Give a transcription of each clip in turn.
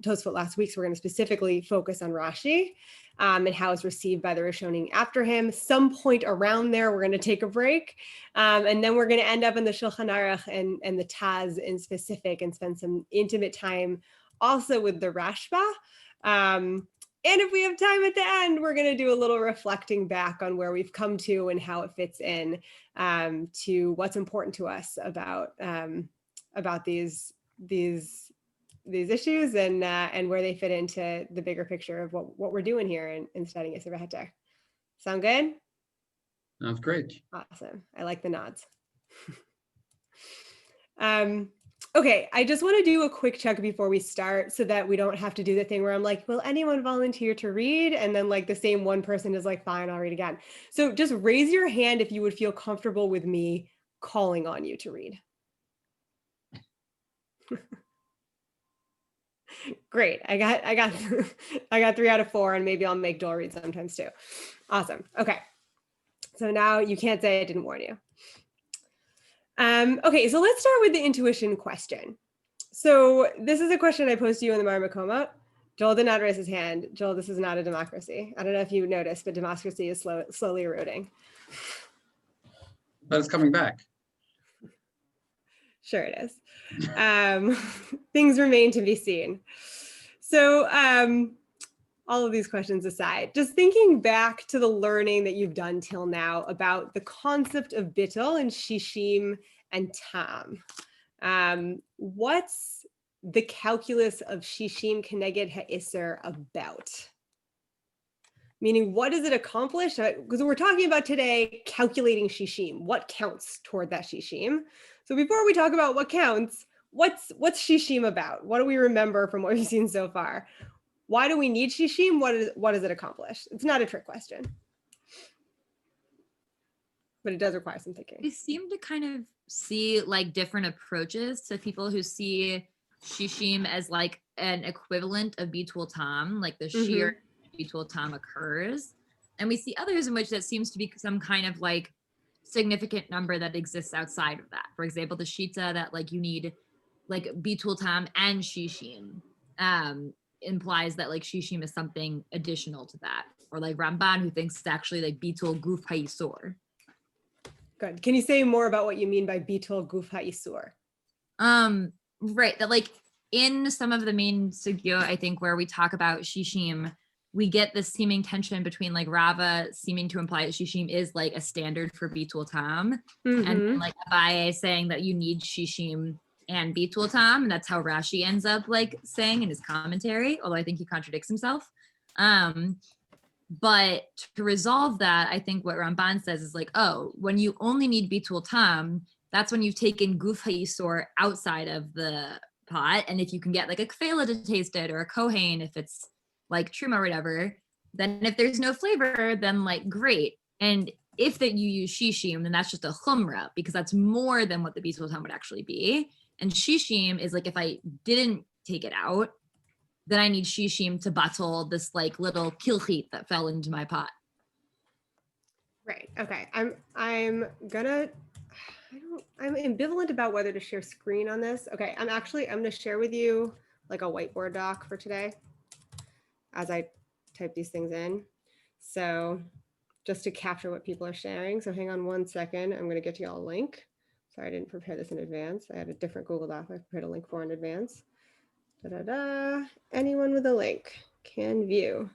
Tosfot last week, so we're going to specifically focus on Rashi and how it's received by the Rishonim after him. Some point around there, we're going to take a break, and then we're going to end up in the Shulchan Aruch and the Taz in specific and spend some intimate time also with the Rashba. And if we have time at the end, we're going to do a little reflecting back on where we've come to and how it fits in to what's important to us about these issues and where they fit into the bigger picture of what we're doing here in studying Isser V'Heter. Sound good? Sounds great. Awesome. I like the nods. Okay, I just want to do a quick check before we start so that we don't have to do the thing where I'm like, will anyone volunteer to read? And then like the same one person is like, fine, I'll read again. So just raise your hand if you would feel comfortable with me calling on you to read. Great. I got 3 out of 4, and maybe I'll make Joel read sometimes too. Awesome. Okay. So now you can't say I didn't warn you. Okay, so let's start with the intuition question. So this is a question I posed to you in the Marmakomot. Joel did not raise his hand. Joel, this is not a democracy. I don't know if you noticed, but democracy is slowly eroding. But it's coming back. Sure it is. Things remain to be seen. So all of these questions aside, just thinking back to the learning that you've done till now about the concept of bittul and shishim and tam. What's the calculus of shishim keneged ha'isser about? Meaning, what does it accomplish? Because we're talking about today calculating shishim. What counts toward that shishim? So before we talk about what counts, what's shishim about? What do we remember from what we've seen so far? Why do we need shishim? What does it accomplish? It's not a trick question, but it does require some thinking. We seem to kind of see like different approaches to people who see shishim as like an equivalent of bitul tam, like the sheer bitul tam occurs, and we see others in which that seems to be some kind of like significant number that exists outside of that. For example, the shita that like you need like bitul tam and shishim. Implies that like shishim is something additional to that, or like Ramban, who thinks it's actually like bitul guf ha'isur. Good. Can you say more about what you mean by bitul guf ha'isur? Right. That like in some of the main sugyo, I think where we talk about shishim, we get this seeming tension between like Rava seeming to imply that shishim is like a standard for bitul tam, and like Abaye saying that you need shishim and bitul tam, and that's how Rashi ends up like saying in his commentary, although I think he contradicts himself. But to resolve that, I think what Ramban says is like, oh, when you only need bitul tam, that's when you've taken guf ha'isur outside of the pot, and if you can get like a kfela to taste it, or a kohen if it's like truma or whatever, then if there's no flavor, then like great. And if that you use shishim, then that's just a chumrah, because that's more than what the bitul tam would actually be. And shishim is like, if I didn't take it out, then I need shishim to batul this like little kilchit that fell into my pot. Right. Okay. I'm ambivalent about whether to share screen on this. Okay. I'm going to share with you like a whiteboard doc for today as I type these things in. So just to capture what people are sharing. So hang on 1 second. I'm going to get you all a link. Sorry, I didn't prepare this in advance. I had a different Google Doc I prepared a link for in advance. Anyone with a link can view.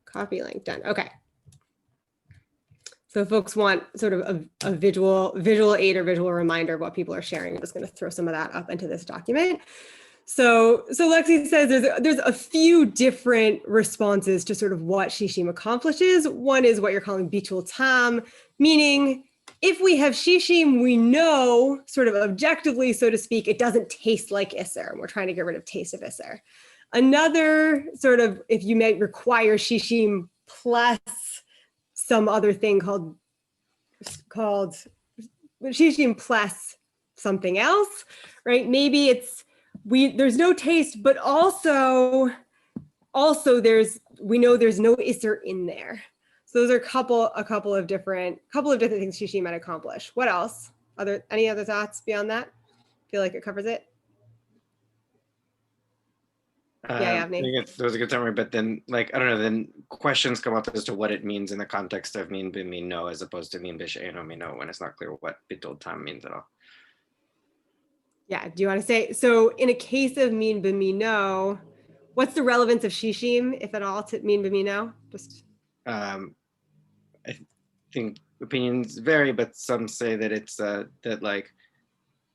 Copy link, done. Okay. So if folks want sort of a visual aid or visual reminder of what people are sharing, I'm just going to throw some of that up into this document. So Lexi says there's a few different responses to sort of what shishim accomplishes. One is what you're calling bitul tam, meaning if we have shishim, we know sort of objectively, so to speak, it doesn't taste like isser, and we're trying to get rid of taste of isser. Another sort of, if you may require shishim plus some other thing called shishim plus something else, right? Maybe it's there's no taste, but also we know there's no isser in there. So those are a couple of different things shishim might accomplish. What else? Any other thoughts beyond that? Feel like it covers it? Yeah, I think that was a good summary, but then like, I don't know, then questions come up as to what it means in the context of min bin min no, as opposed to min bish no min no, when it's not clear what bitul tam means at all. Yeah. Do you want to say, so in a case of mean but me no, what's the relevance of shishim, if at all, to mean but me no? Just I think opinions vary, but some say that it's that like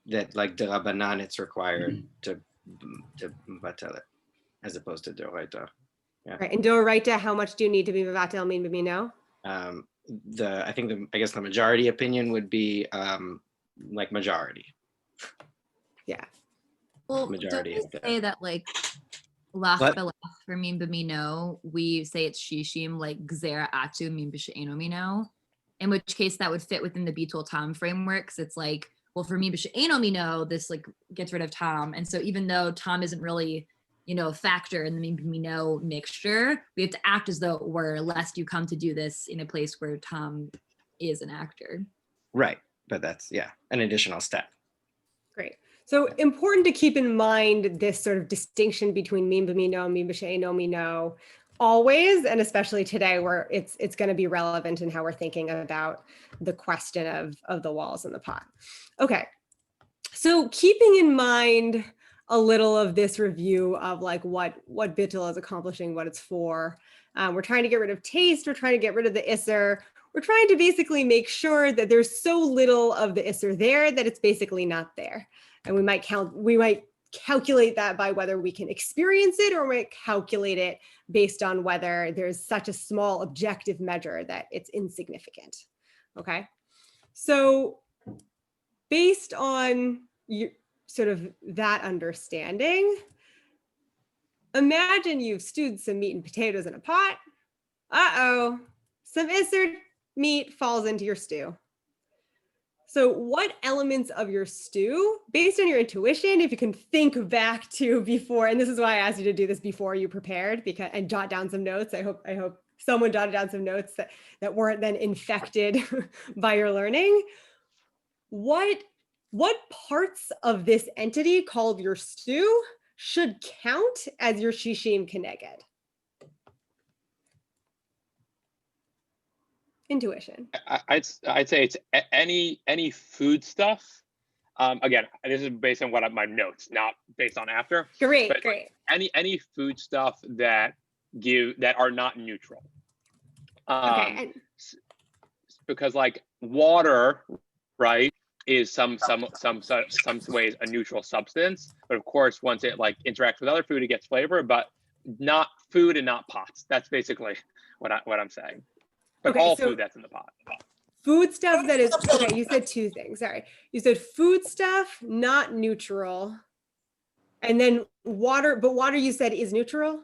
derabanan it's required to batel it, as opposed to Yoreh Deah. right. And doraita, how much do you need to be mevatel mean but me no? I guess the majority opinion would be like majority. Yeah. Well, don't Majority we of the- say that like lach What? belach for min b'mino, we say it's shishim like gzera atu min b'she'eno mino, in which case that would fit within the bitul tam frameworks. It's like, well, for min b'she'eno mino, this like gets rid of tam, and so even though tam isn't really, you know, a factor in the min b'mino mixture, we have to act as though it were, lest you come to do this in a place where tam is an actor. Right, but that's an additional step. Great. So important to keep in mind this sort of distinction between min b'mi no, min b'she'eno no mi no, always, and especially today where it's going to be relevant in how we're thinking about the question of the walls in the pot. Okay. So keeping in mind a little of this review of like what bittul is accomplishing, what it's for. We're trying to get rid of taste. We're trying to get rid of the isser. We're trying to basically make sure that there's so little of the isser there that it's basically not there. And we might calculate that by whether we can experience it, or we might calculate it based on whether there's such a small objective measure that it's insignificant. Okay. So based on sort of that understanding, imagine you've stewed some meat and potatoes in a pot. Uh-oh, some isser meat falls into your stew. So what elements of your stew, based on your intuition, if you can think back to before, and this is why I asked you to do this before you prepared, and jot down some notes. I hope someone jotted down some notes that weren't then infected by your learning. What parts of this entity called your stew should count as your shishim keneged? Intuition. I'd say it's any food stuff. Again, this is based on my notes, not based on after. Great, but great. Any food stuff that are not neutral. Okay. Because like water, right, is some ways a neutral substance, but of course once it like interacts with other food, it gets flavor, but not food and not pots. That's basically what I'm saying. But Okay, all so food that's in the pot. Food stuff that is, okay, you said two things, sorry. You said food stuff, not neutral. And then water, but water you said is neutral?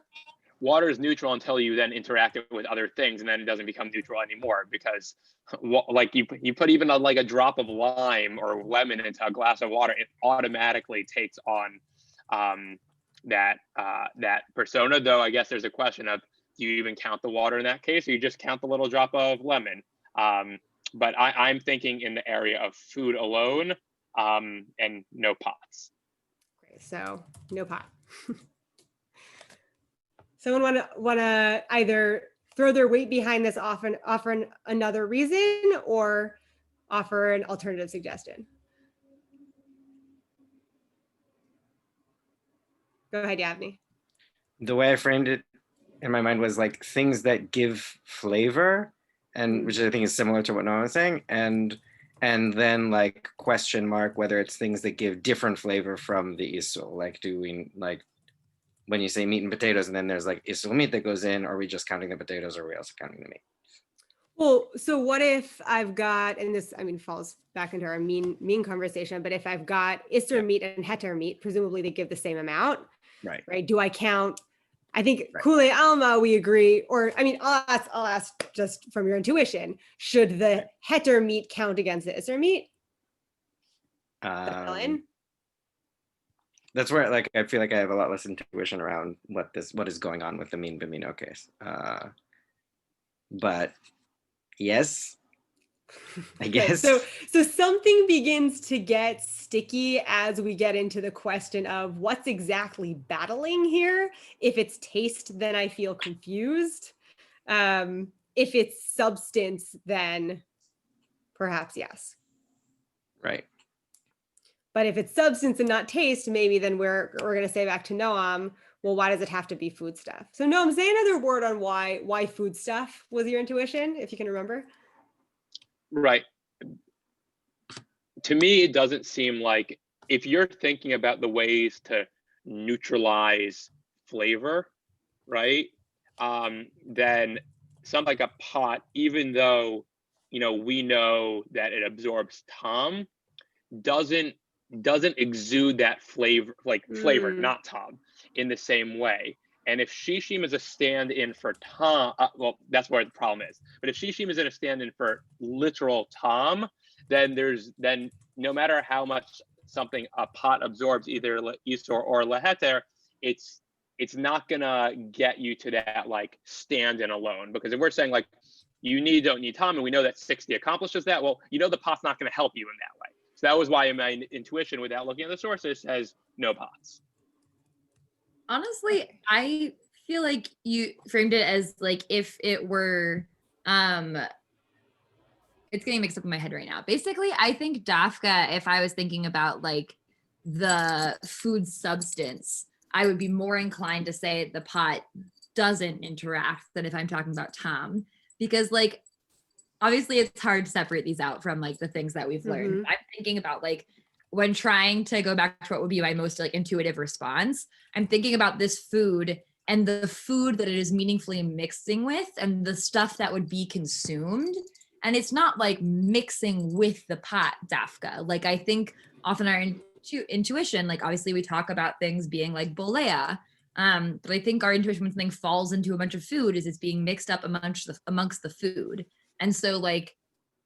Water is neutral until you then interact it with other things, and then it doesn't become neutral anymore, because like you put even like a drop of lime or lemon into a glass of water, it automatically takes on that persona. Though I guess there's a question of, do you even count the water in that case, or you just count the little drop of lemon? But I'm thinking in the area of food alone, and no pots. Okay, so no pot. Someone wanna either throw their weight behind this, offer another reason, or offer an alternative suggestion? Go ahead, Yavni. The way I framed it in my mind was like things that give flavor, and which I think is similar to what Noah was saying, and then like question mark whether it's things that give different flavor from the isul, like doing like when you say meat and potatoes, and then there's like isul meat that goes in, are we just counting the potatoes, or are we also counting the meat? Well, so what if I've got, and this, I mean, falls back into our mean conversation, but if I've got isser meat and heter meat, presumably they give the same amount, right? Do I count? I think Kule Alma, we agree, or I mean, I'll ask just from your intuition, should the heter meat count against the isser meat? That's where like I feel like I have a lot less intuition around what is going on with the mean bimino case. But yes. I Good. guess. So something begins to get sticky as we get into the question of what's exactly battling here. If it's taste, then I feel confused. If it's substance, then perhaps yes. Right. But if it's substance and not taste, maybe then we're going to say back to Noam, well, why does it have to be food stuff? So Noam, say another word on why food stuff was your intuition, if you can remember. Right. To me, it doesn't seem like, if you're thinking about the ways to neutralize flavor, right? Then something like a pot, even though, we know that it absorbs tom, doesn't exude that flavor, not tom, in the same way. And if shishim is a stand-in for tom, well, that's where the problem is. But if shishim is in a stand-in for literal tom, then no matter how much something a pot absorbs, either isur or leheter, it's not gonna get you to that like stand-in alone. Because if we're saying like you don't need tom, and we know that 60 accomplishes that, well, the pot's not gonna help you in that way. So that was why my intuition, without looking at the sources, says no pots. Honestly, I feel like you framed it as like if it were it's getting mixed up in my head right now. Basically, I think dafka, if I was thinking about like the food substance, I would be more inclined to say the pot doesn't interact than if I'm talking about tom, because like obviously it's hard to separate these out from like the things that we've learned. I'm thinking about like when trying to go back to what would be my most like intuitive response, I'm thinking about this food and the food that it is meaningfully mixing with and the stuff that would be consumed. And it's not like mixing with the pot dafka. Like I think often our intuition, like obviously we talk about things being like bolea, but I think our intuition when something falls into a bunch of food is it's being mixed up amongst the food. And so like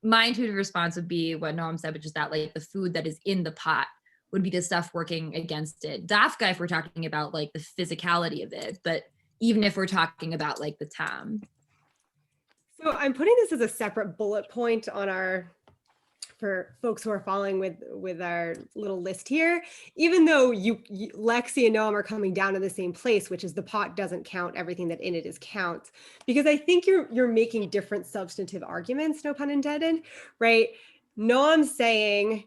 my intuitive response would be what Noam said, which is that like the food that is in the pot would be the stuff working against it. Dafka, if we're talking about like the physicality of it, but even if we're talking about like the tam. So I'm putting this as a separate bullet point on for folks who are following with our little list here, even though you Lexi and Noam are coming down to the same place, which is the pot doesn't count, everything that in it is count, because I think you're making different substantive arguments, no pun intended, right? Noam's saying,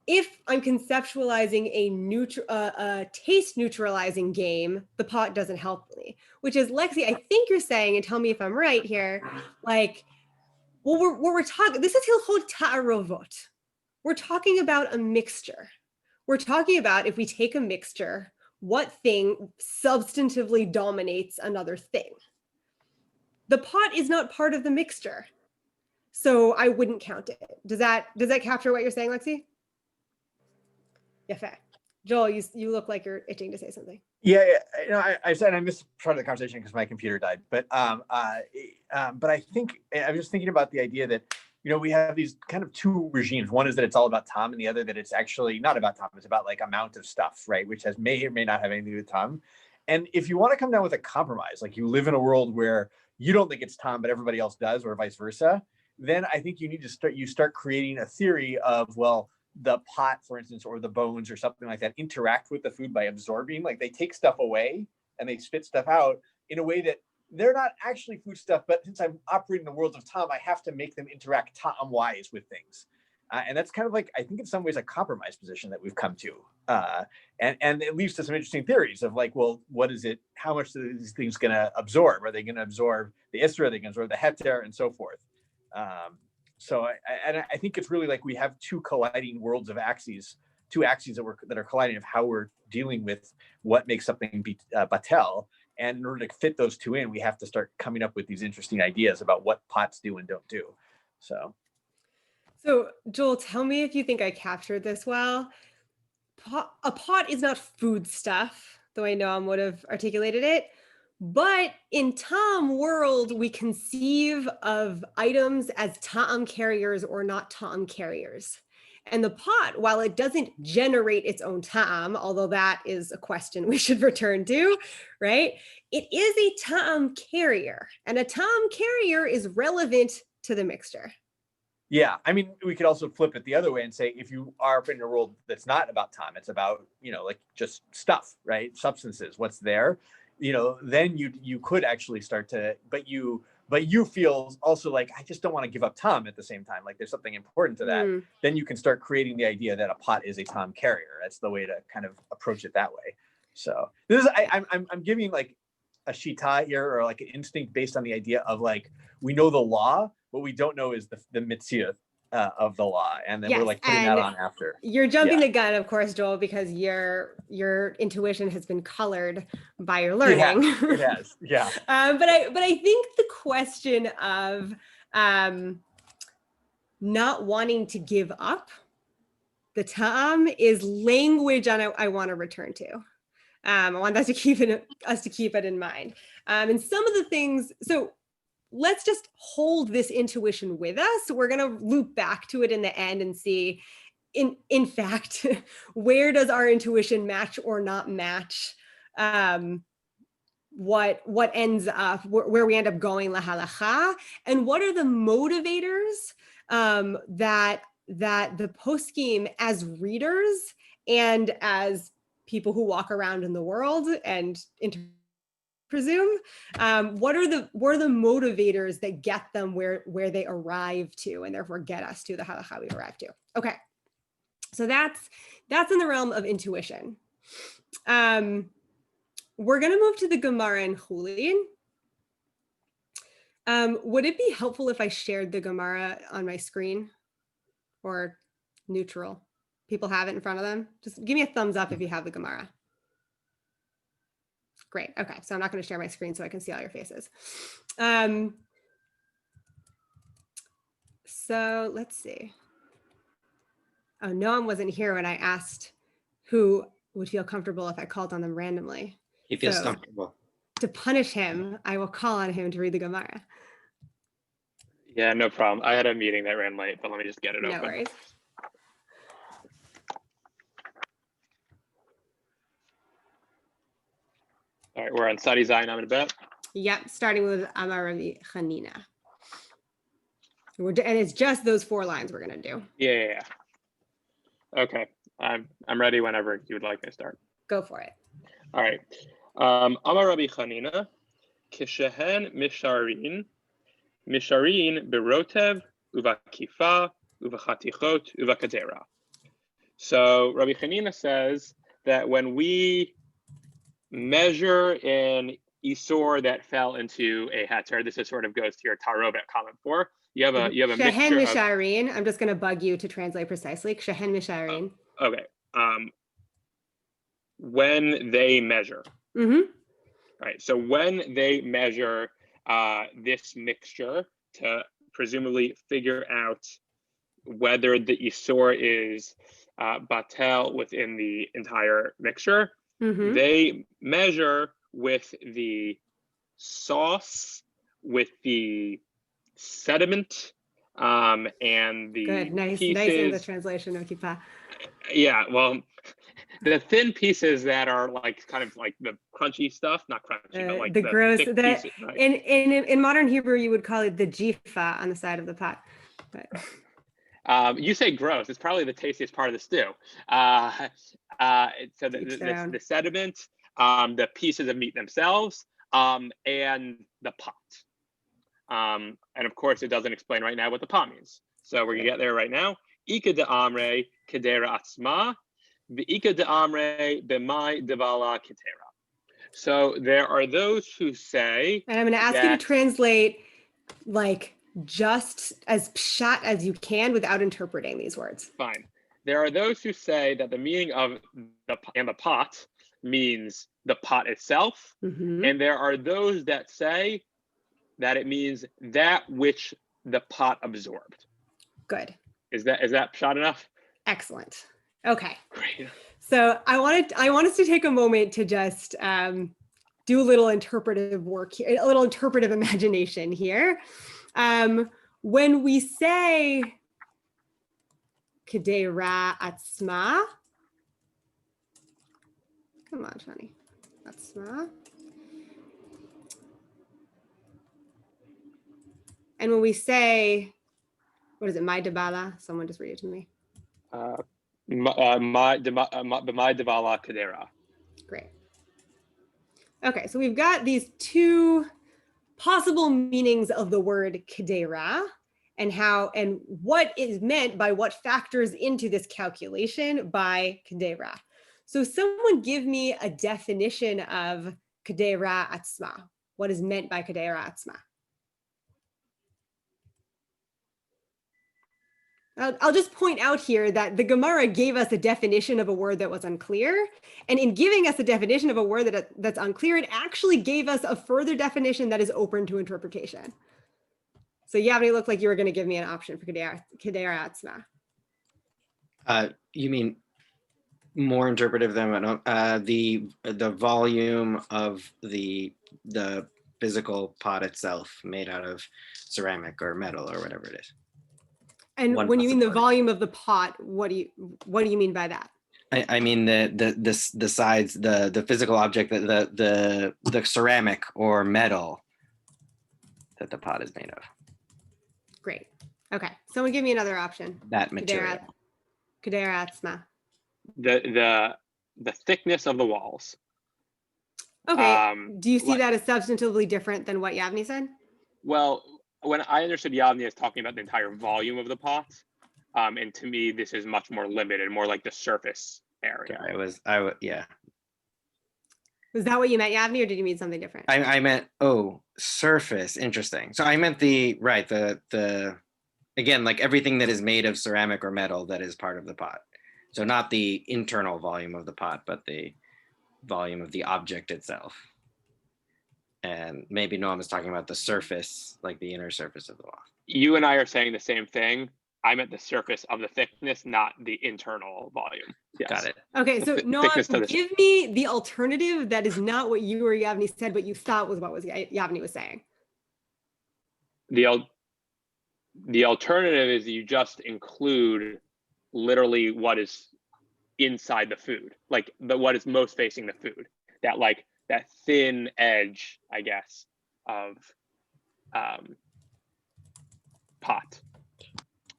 if I'm conceptualizing a taste neutralizing game, the pot doesn't help me, which is Lexi, I think you're saying, and tell me if I'm right here, like, well, we're talking, this is Hilchot Ta'arovot. We're talking about a mixture. We're talking about if we take a mixture, what thing substantively dominates another thing? The pot is not part of the mixture, so I wouldn't count it. Does that capture what you're saying, Lexi? Yeah, fair. Joel, you look like you're itching to say something. Yeah, I said I missed part of the conversation because my computer died. But I think I was just thinking about the idea that we have these kind of two regimes. One is that it's all about tom, and the other that it's actually not about tom. It's about like amount of stuff, right? Which may or may not have anything to do with tom. And if you want to come down with a compromise, like you live in a world where you don't think it's tom, but everybody else does, or vice versa, then I think you need to start creating a theory of, well, the pot, for instance, or the bones or something like that interact with the food by absorbing, like they take stuff away and they spit stuff out in a way that they're not actually food stuff, but since I'm operating in the world of tom, I have to make them interact tom-wise with things. And that's kind of like, I think in some ways, a compromise position that we've come to. And it leads to some interesting theories of like, well, what is it? How much are these things going to absorb? Are they going to absorb the isra? Are they going to absorb the heter and so forth? So I think it's really like we have two colliding worlds of axes, two axes that are colliding of how we're dealing with what makes something be batel. And in order to fit those two in, we have to start coming up with these interesting ideas about what pots do and don't do. So Joel, tell me if you think I captured this well. A pot is not food stuff, the way Noam would have articulated it. But in Tom world, we conceive of items as ta'am carriers or not ta'am carriers. And the pot, while it doesn't generate its own ta'am, although that is a question we should return to, right? It is a ta'am carrier, and a ta'am carrier is relevant to the mixture. Yeah, I mean, we could also flip it the other way and say, if you are in a world that's not about time, it's about, like just stuff, right? Substances, what's there, then you could actually start to, but you feel also like, I just don't want to give up Tom at the same time. Like there's something important to that. Mm. Then you can start creating the idea that a pot is a Tom carrier. That's the way to kind of approach it that way. So this is, I'm giving like a shita here, or like an instinct based on the idea of like, we know the law, what we don't know is the mitzvah of the law, and then we're Yes, like putting that and on after. You're jumping Yeah. the gun, of course, Joel, because your intuition has been colored by your It has, learning. it has, yeah. But I think the question of not wanting to give up the ta'am is language I want to return to. I want us to keep it in mind. And some of the things, so let's just hold this intuition with us. We're going to loop back to it in the end and see, in fact, where does our intuition match or not match what ends up, where we end up going la halacha, and what are the motivators that the poskim as readers and as people who walk around in the world and presume, what are the motivators that get them where they arrive to, and therefore get us to the halacha we arrive to. Okay, so that's in the realm of intuition. We're going to move to the Gemara in Chulin. Would it be helpful if I shared the Gemara on my screen, or neutral? People have it in front of them. Just give me a thumbs up if you have the Gemara. Great. Okay, so I'm not going to share my screen so I can see all your faces. So let's see. Oh, Noam wasn't here when I asked who would feel comfortable if I called on them randomly. He feels So, comfortable. To punish him, I will call on him to read the Gemara. Yeah, no problem. I had a meeting that ran late, but let me just get it No open. worries. All right, we're on Sadi Zayin Amid Bet. Yep, starting with Amar Ravi Chanina. And it's just those 4 lines we're going to do. Yeah. Okay, I'm ready whenever you would like me to start. Go for it. All right. Amar Rabbi Chanina, Kishehen Misharin Berotev Uvakifa Uvachatichot Uvakadera. So Rabbi Chanina says that when we measure an isor that fell into a heter, this is sort of goes to your Tarobet comment 4. You have a Shehen mixture Misharin. I'm just going to bug you to translate precisely. Shehen Misharin. Okay. When they measure. Mm-hmm. All right. So when they measure this mixture to presumably figure out whether the isor is batel within the entire mixture, Mm-hmm. they measure with the sauce, with the sediment, and the Good. Nice English translation of kippah. Yeah, well, the thin pieces that are like kind of like the crunchy stuff, not crunchy, but like the gross. thick That pieces, right? in modern Hebrew you would call it the jifa on the side of the pot. But. You say gross. It's probably the tastiest part of the stew. So the sediment, the pieces of meat themselves, and the pot. And of course, it doesn't explain right now what the pot means. So we're gonna get there right now. Ika de amre kedera atzma, v'ika de amre b'mai devala ketera. So there are those who say, and I'm going to ask you to translate like just as pshat as you can without interpreting these words. Fine. There are those who say that the meaning of the pot means the pot itself, Mm-hmm. and there are those that say that it means that which the pot absorbed. Good. Is that pshat enough? Excellent. Okay. Great. So I want us to take a moment to just do a little interpretive work here, a little interpretive imagination here. When we say kedera atzma, come on, Shani, atzma. And when we say What is it? My Dabala? Someone just read it to me. B'mai Davala Kadera. Great. Okay, so we've got these two possible meanings of the word kedera and how and what is meant by what factors into this calculation by kedera. So someone give me a definition of kedera atzma. What is meant by kedera atzma? I'll just point out here that the Gemara gave us a definition of a word that was unclear. And in giving us a definition of a word that's unclear, it actually gave us a further definition that is open to interpretation. So Yavni looked like you were going to give me an option for Kedera Atzma. You mean more interpretive than the volume of the physical pot itself made out of ceramic or metal or whatever it is. And One when you mean the possibility. volume of the pot, what do you mean by that? I mean the sides, the physical object, the ceramic or metal that the pot is made of. Great. Okay. Someone give me another option. That material. Kedera Atzma. The thickness of the walls. Okay. Do you see like- that as substantively different than what Yavni said? Well, when I understood Yavni as talking about the entire volume of the pot, and to me, this is much more limited, more like the surface area. Yeah. Was that what you meant, Yavni, or did you mean something different? I meant, surface. Interesting. So I meant the again, like everything that is made of ceramic or metal that is part of the pot. So not the internal volume of the pot, but the volume of the object itself. And maybe Noam is talking about the surface, like the inner surface of the wall. You and I are saying the same thing. I meant the surface of the thickness, not the internal volume. Yes. Got it. Okay, so thickness to Noam, the- give me the alternative that is not what you or Yavni said, but you thought was what Yavni was saying. The alternative is you just include literally what is inside the food, like what is most facing the food. That thin edge, I guess, of pot.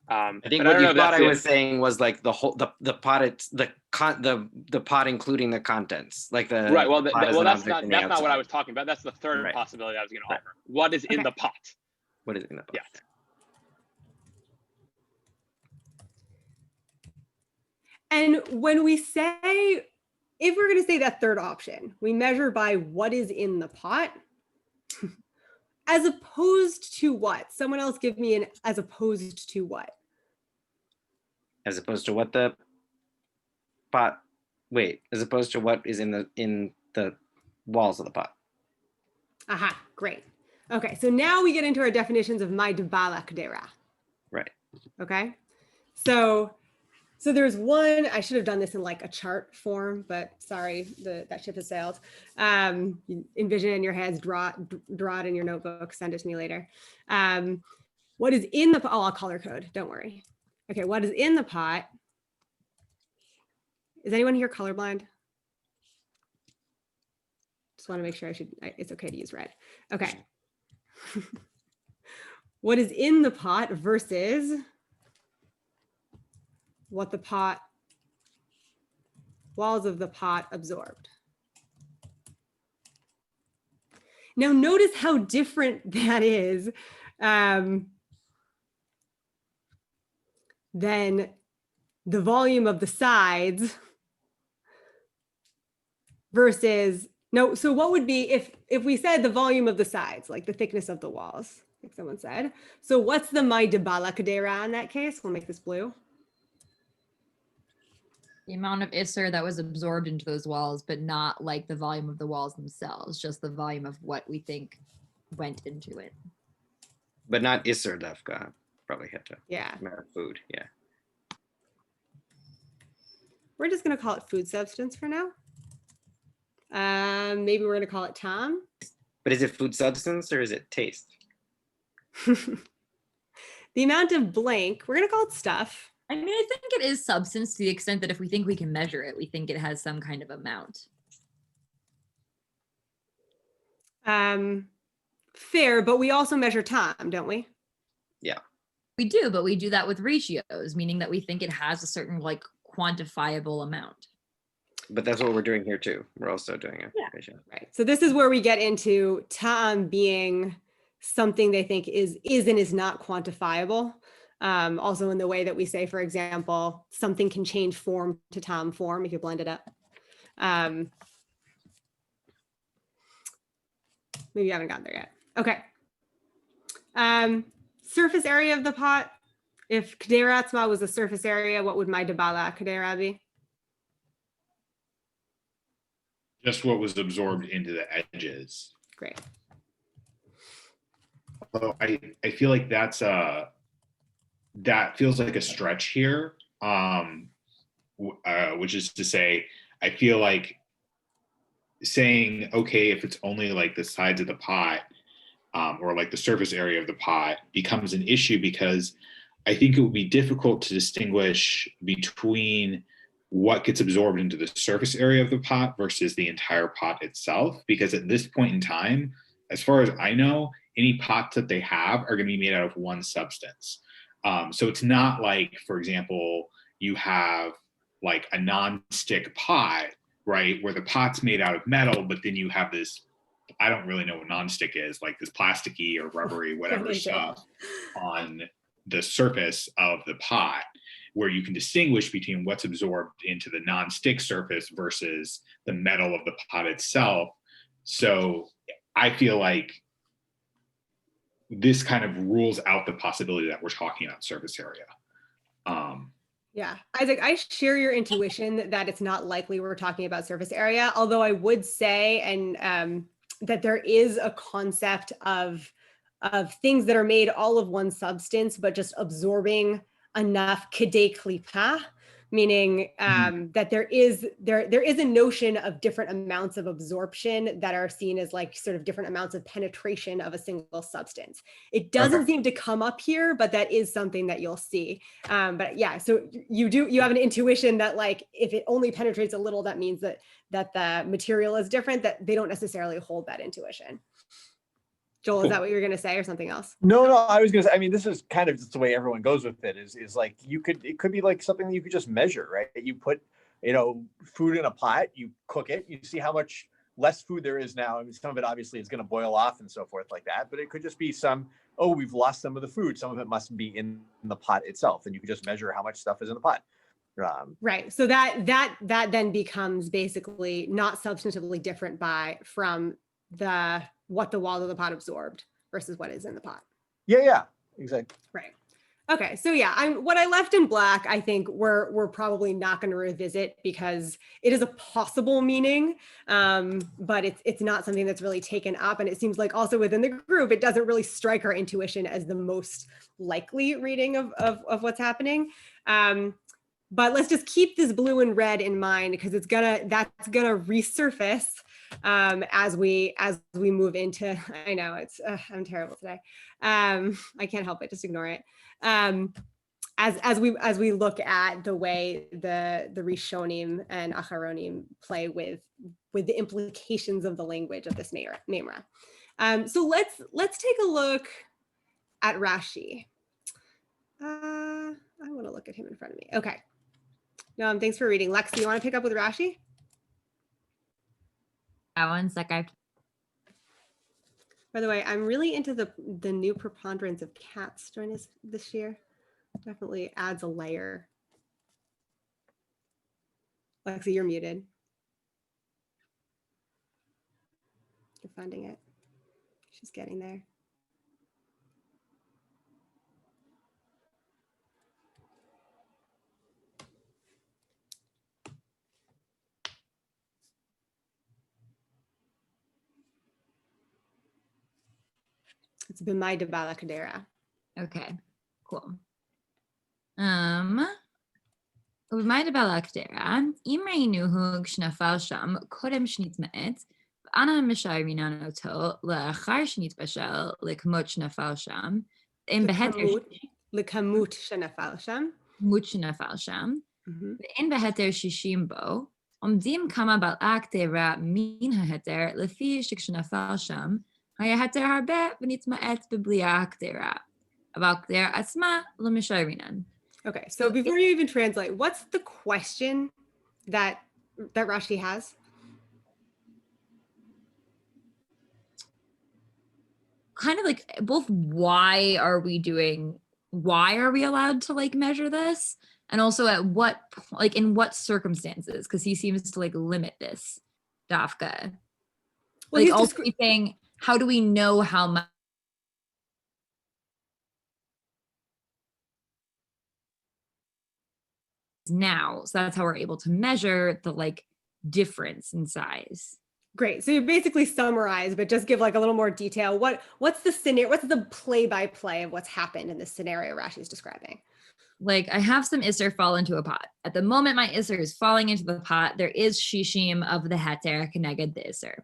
I think what you thought I was saying was like the whole the pot. It's the pot including the contents, like the right. Well, pot as well, an that's object not what I outside. was talking about. That's the third Right. possibility I was going to Right. offer. What is in Okay. the pot? What is in the pot? Yeah. And when we say, if we're going to say that third option, we measure by what is in the pot, as opposed to what? Someone else give me an as opposed to what? As opposed to what the pot. Wait. As opposed to what is in the walls of the pot. Aha, great. Okay, so now we get into our definitions of my Dabala Kedera. Right. Okay, so there's one, I should have done this in like a chart form, but sorry, that ship has sailed. You envision it in your heads, draw it in your notebook, send it to me later. What is in the, I'll color code, don't worry. Okay, what is in the pot? Is anyone here colorblind? Just want to make sure it's okay to use red. Okay. What is in the pot versus what the walls of the pot absorbed. Now notice how different that is than the volume of the sides versus, no, so what would be if we said the volume of the sides, like the thickness of the walls, like someone said. So what's the my Dabala Kedera in that case? We'll make this blue. The amount of Isser that was absorbed into those walls, but not like the volume of the walls themselves, just the volume of what we think went into it. But not Isser Dafka. Probably had to. Yeah. Food. Yeah. We're just going to call it food substance for now. Maybe we're going to call it Tom. But is it food substance or is it taste? The amount of blank, we're going to call it stuff. I mean, I think it is substance to the extent that if we think we can measure it, we think it has some kind of amount. Fair, but we also measure time, don't we? Yeah. We do, but we do that with ratios, meaning that we think it has a certain like quantifiable amount. But that's what we're doing here too. We're also doing a ratio. Right. So this is where we get into ta'am being something they think is and is not quantifiable. Also in the way that we say, for example, something can change form to ta'am form if you blend it up. Maybe you haven't gotten there yet. Okay. Surface area of the pot. If Kedera Atzma was the surface area, what would my Dabala Kedera be? Just what was absorbed into the edges. Great. Although I feel like that feels like a stretch here, which is to say, I feel like saying, okay, if it's only like the sides of the pot or like the surface area of the pot becomes an issue, because I think it would be difficult to distinguish between what gets absorbed into the surface area of the pot versus the entire pot itself. Because at this point in time, as far as I know, any pots that they have are going to be made out of one substance. So it's not like, for example, you have like a non-stick pot, right, where the pot's made out of metal, but then you have this, I don't really know what non-stick is, like this plasticky or rubbery, whatever stuff on the surface of the pot, where you can distinguish between what's absorbed into the non-stick surface versus the metal of the pot itself. So I feel like this kind of rules out the possibility that we're talking about surface area. Yeah, Isaac, I share your intuition that it's not likely we're talking about surface area, although I would say, and that there is a concept of things that are made all of one substance, but just absorbing enough kedei klipa, meaning that there is a notion of different amounts of absorption that are seen as like sort of different amounts of penetration of a single substance. It doesn't seem to come up here, but that is something that you'll see. But yeah, so you have an intuition that like if it only penetrates a little, that means that the material is different, that they don't necessarily hold that intuition. Joel, is that what you were going to say or something else? No, I was going to say, I mean, this is kind of just the way everyone goes with it is like, it could be like something that you could just measure, right? You put, food in a pot, you cook it, you see how much less food there is now. I mean, some of it obviously is going to boil off and so forth like that, but it could just be we've lost some of the food. Some of it must be in the pot itself. And you can just measure how much stuff is in the pot. Right. So that then becomes basically not substantively different from what the wall of the pot absorbed versus what is in the pot. Yeah, exactly. Right. Okay. So yeah, what I left in black, I think we're probably not going to revisit because it is a possible meaning, but it's not something that's really taken up. And it seems like also within the group, it doesn't really strike our intuition as the most likely reading of what's happening. But let's just keep this blue and red in mind because that's gonna resurface as we move into. I know I'm terrible today. I can't help it, just ignore it. As we look at the way the Rishonim and Acharonim play with the implications of the language of this memra. So let's take a look at Rashi. I want to look at him in front of me. Okay. Thanks for reading. Lexi, you want to pick up with Rashi? One sec. By the way, I'm really into the new preponderance of cats during this year. Definitely adds a layer. Lexi, you're muted. You're finding it. She's getting there. It's been my Dabala Kedera. Okay, cool. ובמאי דבר הקדרה, אם ראינו שנפל שם קודם שנתמעט, ואנו משערינן אותו לאחר שנתבשל לכמות שנפל שם, לכמות שנפל שם. כמות שנפל שם, ואין בהתר 60 בו, עומדים כמה בלעה הקדרה מן ההתר, לפי שכשנפל שם, היה התר הרבה ונתמעט בבליעה הקדרה. about their asma l'misharinan. Okay, so before you even translate, what's the question that Rashi has? Kind of like both why are we allowed to like measure this, and also at what, like in what circumstances, because he seems to like limit this dafka. Well, Like he's also he's saying, how do we know how much now? So that's how we're able to measure the like difference in size. Great. So you basically summarize, but just give like a little more detail. What's the scenario? What's the play-by-play of what's happened in this scenario Rashi's describing? Like I have some Isser fall into a pot. At the moment my Isser is falling into the pot, there is shishim of the heter keneged the Isser.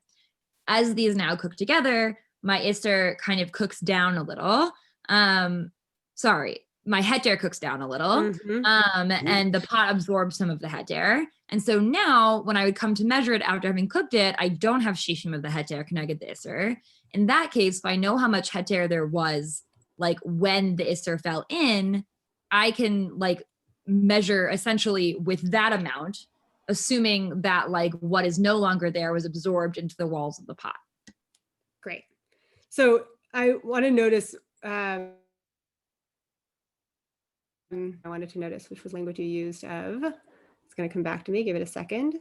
As these now cook together, my Isser kind of cooks down a little. My heter cooks down a little. And the pot absorbs some of the heter. And so now when I would come to measure it after having cooked it, I don't have shishim of the heter keneged the Isser. In that case, if I know how much heter there was, like when the Isser fell in, I can like measure essentially with that amount, assuming that like what is no longer there was absorbed into the walls of the pot. Great. So I want to notice, I wanted to notice which was language you used of. It's going to come back to me. Give it a second.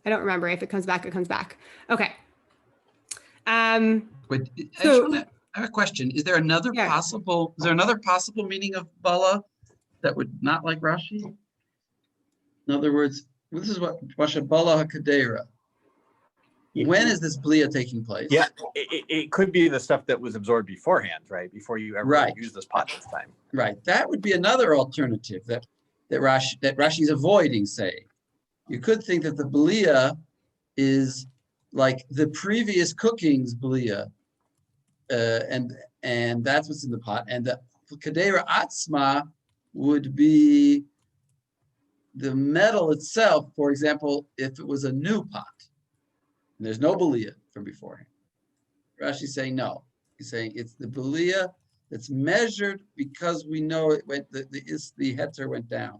I don't remember. If it comes back, it comes back. Okay. But I have a question. Is there another possible meaning of Bala that would not like Rashi? In other words, this is what Bala HaKadera. When is this Blia taking place? Yeah, it could be the stuff that was absorbed beforehand, right? Before you ever use this pot this time. Right. That would be another alternative that Rashi's avoiding saying. You could think that the Blia is like the previous cooking's Blia, and that's what's in the pot. And the Kadera Atzma would be the metal itself, for example, if it was a new pot. And there's no Belia from beforehand. Rashi's saying no. He's saying it's the Belia that's measured because we know it went, the heter went down.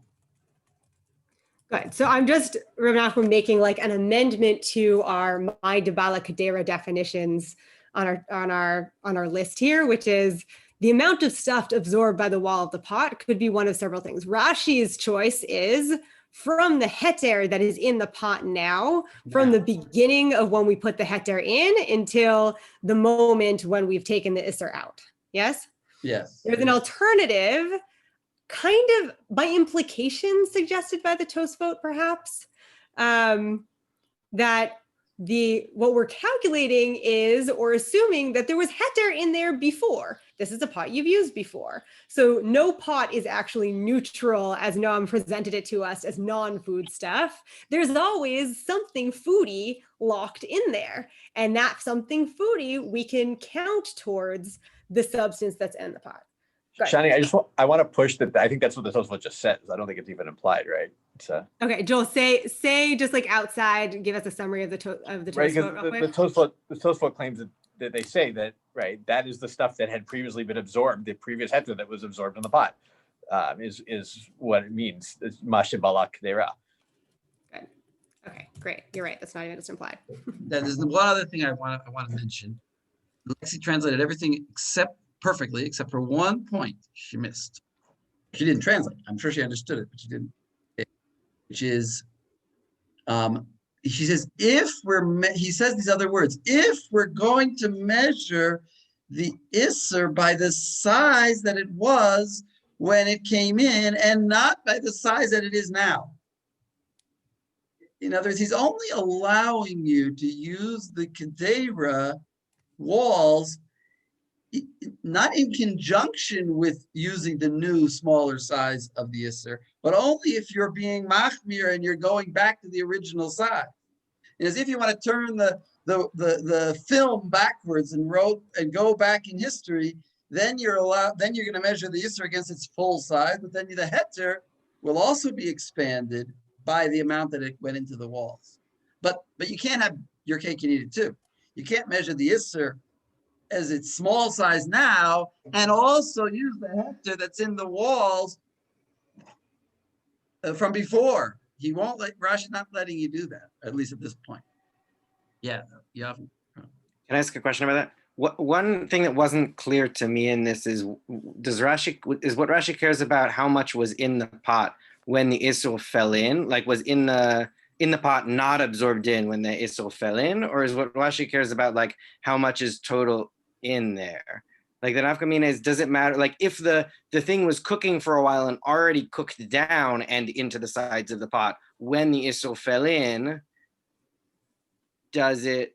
Good. So I'm just, Rav Nachman, making like an amendment to our my Debala Kadera definitions on our list here, which is the amount of stuff absorbed by the wall of the pot could be one of several things. Rashi's choice is from the heter that is in the pot now, from the beginning of when we put the heter in until the moment when we've taken the Isser out. Yes? Yes. There's an alternative, kind of by implication suggested by the Tosfot, perhaps, that what we're calculating is, or assuming that there was heter in there before. This is a pot you've used before. So no pot is actually neutral as Noam presented it to us as non-food stuff. There's always something foody locked in there. And that something foody we can count towards the substance that's in the pot. Shani, I want to push that. I think that's what the Tosfot just says. I don't think it's even implied, right? Okay, Joel, say just like outside, give us a summary of the Tosfot. Right, because the Tosfot claims that they say that, right, that is the stuff that had previously been absorbed, the previous heter that was absorbed in the pot, is what it means. It's Mashe Bala Kadera. Good. Okay, great. You're right. That's not even just implied. There's one other thing I want to mention. Lexi translated everything perfectly, except for one point she missed. She didn't translate. I'm sure she understood it, but she didn't. Which is, she says, he says these other words, if we're going to measure the Isser by the size that it was when it came in and not by the size that it is now. In other words, he's only allowing you to use the Kedera walls not in conjunction with using the new smaller size of the Isser, but only if you're being machmir and you're going back to the original size. And as if you want to turn the film backwards and go back in history, then you're going to measure the Isser against its full size, but then the heter will also be expanded by the amount that it went into the walls. But you can't have your cake and eat it too. You can't measure the Isser as its small size now and also use the hectare that's in the walls from before. He won't let, Rashi's not letting you do that, at least at this point. Yeah, yeah. Can I ask a question about that? One thing that wasn't clear to me in this is what Rashi cares about how much was in the pot when the Isur fell in, like was in the pot not absorbed in when the Isur fell in, or is what Rashi cares about like how much is total in there? Like the nafkamina is, does it matter? Like if the thing was cooking for a while and already cooked down and into the sides of the pot when the Isur fell in, does it?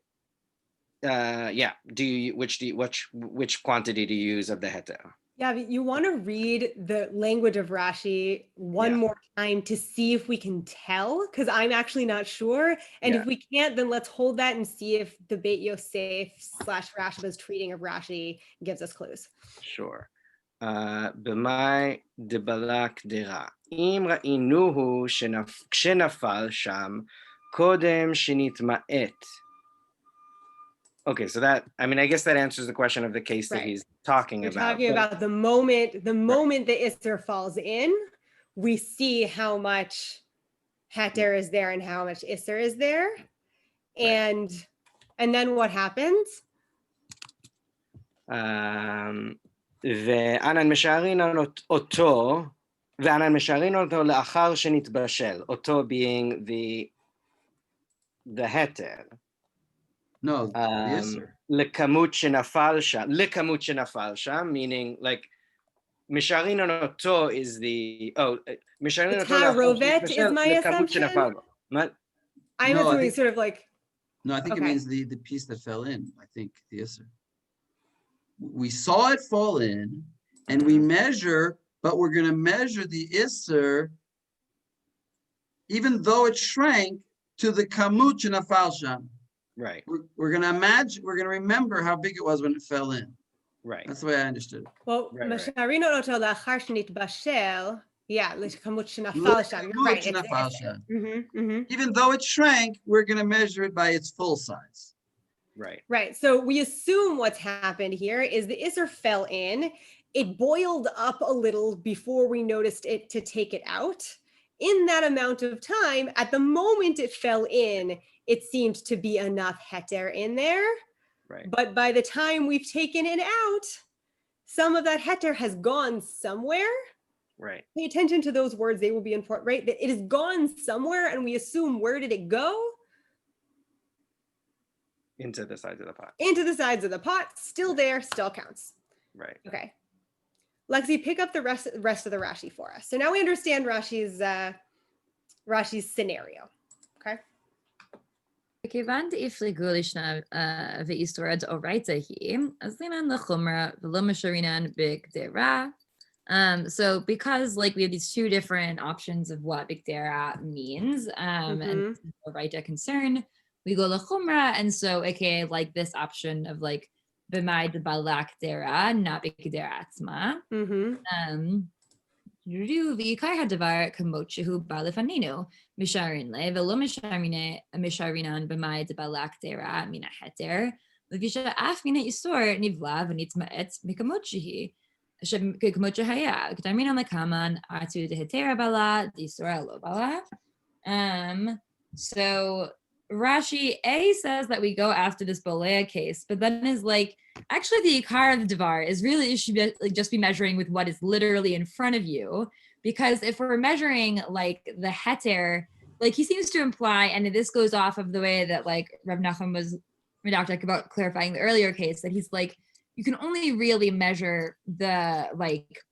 Which quantity to use of the heter? Yeah, but you want to read the language of Rashi one more time to see if we can tell, because I'm actually not sure. And if we can't, then let's hold that and see if the Beit Yosef / Rashi's treating of Rashi gives us clues. Sure. במאי דבלק דרה. אם ראינוהו כשנפל שם קודם שנתמעט. Okay, so that, I mean, I guess that answers the question of the case that he's talking We're about. talking about the moment the Isser falls in, we see how much heter is there and how much Isser is there. And then what happens? ואנן משערין אותו לאחר שנתבשל, אותו being the heter. No, the Isser. לכמות שנפל שם, meaning like משערין אותו is the, משערין אותו Tarovet is my assumption. I'm assuming sort of like. No, I think it means the piece that fell in, I think, the Isser. We saw it fall in and we measure, but we're going to measure the Isser even though it shrank to the kamut shenafal sham. Right. We're going to imagine, we're going to remember how big it was when it fell in. Right. That's the way I understood it. Well, משערין אותו לאחר שנתבשל, לכמות שנפל שם. Right. Even though it shrank, we're going to measure it by its full size. Right. Right. So we assume what's happened here is the Isser fell in. It boiled up a little before we noticed it to take it out. In that amount of time, at the moment it fell in, it seemed to be enough heter in there. Right. But by the time we've taken it out, some of that heter has gone somewhere. Right. Pay attention to those words. They will be important, right? It has gone somewhere and we assume, where did it go? Into the sides of the pot. Into the sides of the pot, still there, still counts. Right. Okay. Lexi, pick up the rest of the Rashi for us. So now we understand Rashi's scenario. Okay. וכיוון דאפליגו לשנה ואיסור דאורייתא היא, אז דינן לחומרה ולא משורינן בגדרה. So because like we have these two different options of what bigdera means, and right concern, we go lechumra, and so okay, like this option of like b'mai balak dera, not bigdera atzma. V'ikar hadavar kamot shehu balefaninu misharin le v'lo misharinan b'mai balak dera mina heter v'visha af mina isor nivla v'nitzma'et mikamot shehi. So Rashi A says that we go after this Bolea case, but then is like, actually the Ikar of the Devar is really, you should be, like, just be measuring with what is literally in front of you, because if we're measuring like the heter, like he seems to imply, and this goes off of the way that like Rav Nachum was redacted about clarifying the earlier case, that he's like, you can only really measure the like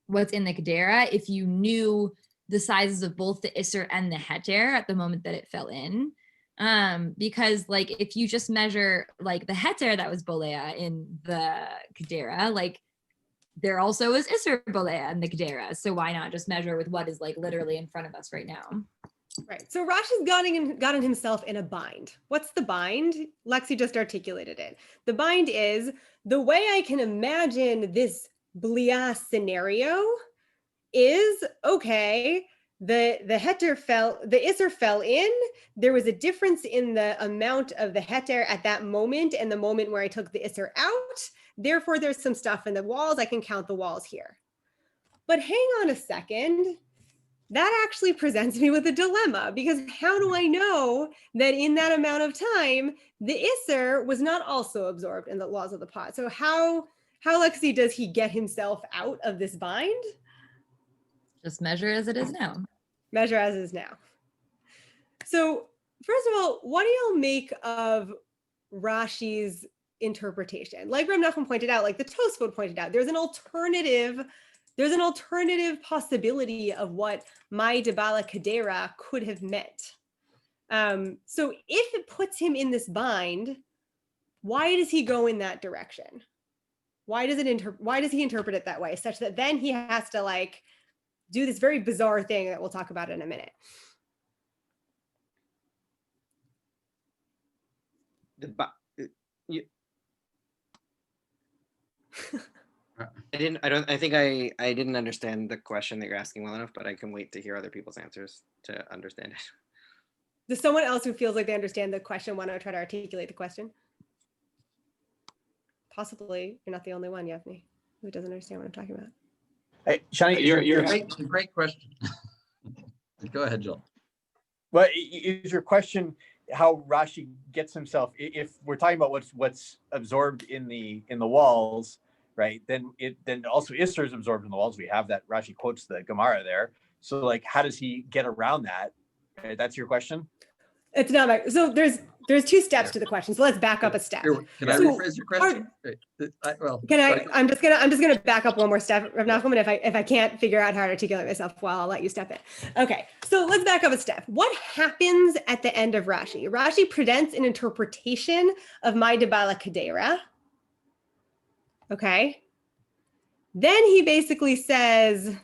what's in the Kedera if you knew the sizes of both the Isser and the Heter at the moment that it fell in. Because like if you just measure like the Heter that was Bolea in the Kedera, like there also is Isser Bolea in the Kedera. So why not just measure with what is like literally in front of us right now? Right. So Rashi's gotten himself in a bind. What's the bind? Lexi just articulated it. The bind is the way I can imagine this Blia scenario is, okay, the Isser fell in. There was a difference in the amount of the heter at that moment and the moment where I took the Isser out. Therefore, there's some stuff in the walls. I can count the walls here. But hang on a second. That actually presents me with a dilemma, because how do I know that in that amount of time, the Isser was not also absorbed in the laws of the pot? So how Lexi, does he get himself out of this bind? Just measure as it is now. Measure as is now. So first of all, what do y'all make of Rashi's interpretation? Like Reb Nachman pointed out, like the Tosfot pointed out, there's an alternative possibility of what my Debala Kadera could have meant. So if it puts him in this bind, why does he go in that direction? Why does he interpret it that way, such that then he has to like do this very bizarre thing that we'll talk about in a minute? I think I didn't understand the question that you're asking well enough, but I can wait to hear other people's answers to understand it. Does someone else who feels like they understand the question want to try to articulate the question? Possibly you're not the only one, Yevni, who doesn't understand what I'm talking about. Hey, Shani, It's a great question. Go ahead, Joel. Well, is your question how Rashi gets himself? If we're talking about what's absorbed in the walls, right? Then also Isser is absorbed in the walls. We have that. Rashi quotes the Gemara there. So like, how does he get around that? That's your question. It's not like, so there's two steps to the question. So let's back up a step. Can I rephrase your question? I'm just gonna back up one more step, Rav Nachman, if I can't figure out how to articulate myself well, I'll let you step in. Okay, so let's back up a step. What happens at the end of Rashi? Rashi presents an interpretation of my Debala Kadera. Okay. Then he basically says,